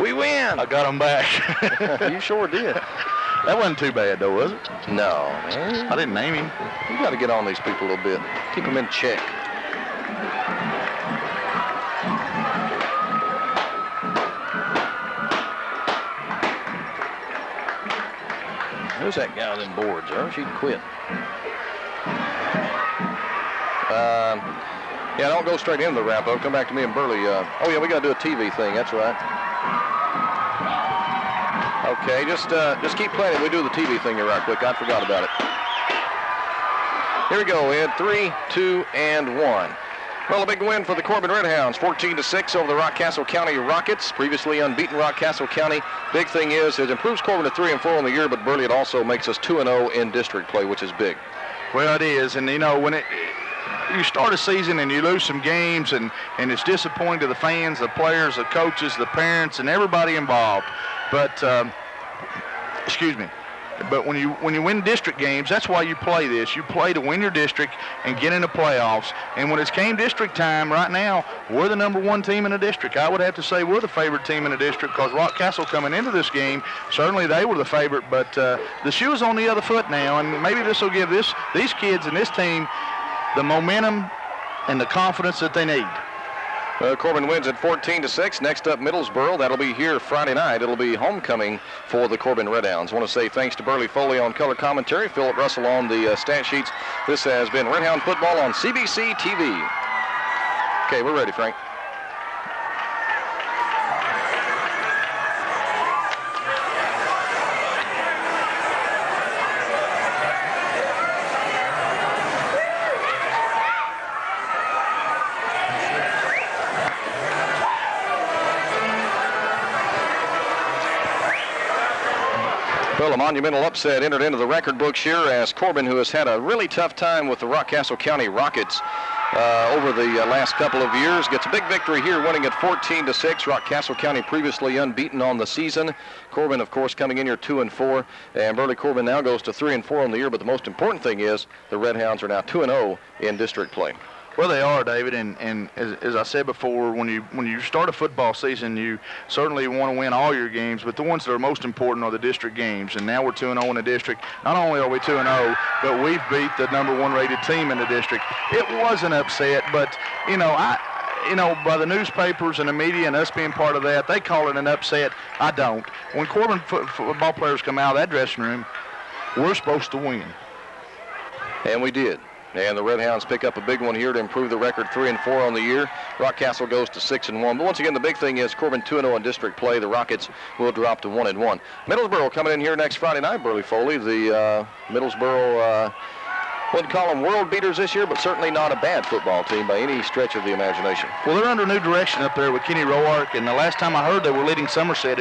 We win. I got them back. You sure did. That wasn't too bad, though, was it? No, man. I didn't name him. You got to get on these people a little bit. Keep them in check. Who's that guy on them boards? I wish he'd quit. Yeah, don't go straight into the wrap-up. Come back to me and Burley. Oh, yeah, we got to do a TV thing. That's right. Okay, just keep playing it. We do the TV thing here right quick. I forgot about it. Here we go. In 3, 2, and 1. Well, a big win for the Corbin Red Hounds, 14-6 over the Rockcastle County Rockets, previously unbeaten Rockcastle County. Big thing is it improves Corbin to 3-4 on the year, but Burley, it also makes us 2-0 in district play, which is big. Well, it is, and you know, when you start a season and you lose some games, and it's disappointing to the fans, the players, the coaches, the parents, and everybody involved. But But when you win district games, that's why you play this. You play to win your district and get into playoffs. And when it's came district time right now, we're the number one team in the district. I would have to say we're the favorite team in the district because Rockcastle coming into this game, certainly they were the favorite, but the shoe is on the other foot now, and maybe this will give these kids and this team the momentum and the confidence that they need. Corbin wins at 14-6. Next up, Middlesboro. That'll be here Friday night. It'll be homecoming for the Corbin Red Hounds. I want to say thanks to Burley Foley on color commentary, Philip Russell on the stat sheets. This has been Red Hound Football on CBC TV. Okay, we're ready, Frank. Well, a monumental upset entered into the record books here as Corbin, who has had a really tough time with the Rockcastle County Rockets over the last couple of years, gets a big victory here, winning at 14-6. Rockcastle County previously unbeaten on the season. Corbin, of course, coming in here 2-4, and Burley Corbin now goes to 3-4 on the year. But the most important thing is the Red Hounds are now 2-0 in district play. Well, they are, David, and as I said before, when you start a football season, you certainly want to win all your games, but the ones that are most important are the district games. And now we're 2-0 in the district. Not only are we 2-0, but we've beat the number one rated team in the district. It was an upset, but by the newspapers and the media and us being part of that, they call it an upset. I don't. When Corbin football players come out of that dressing room, we're supposed to win. And we did. And the Red Hounds pick up a big one here to improve the record 3-4 on the year. Rockcastle goes to 6-1. But once again, the big thing is Corbin 2-0 in district play. The Rockets will drop to 1-1. Middlesboro coming in here next Friday night, Burley Foley. The Middlesboro, wouldn't call them world beaters this year, but certainly not a bad football team by any stretch of the imagination. Well, they're under new direction up there with Kenny Roark, and the last time I heard they were leading Somerset.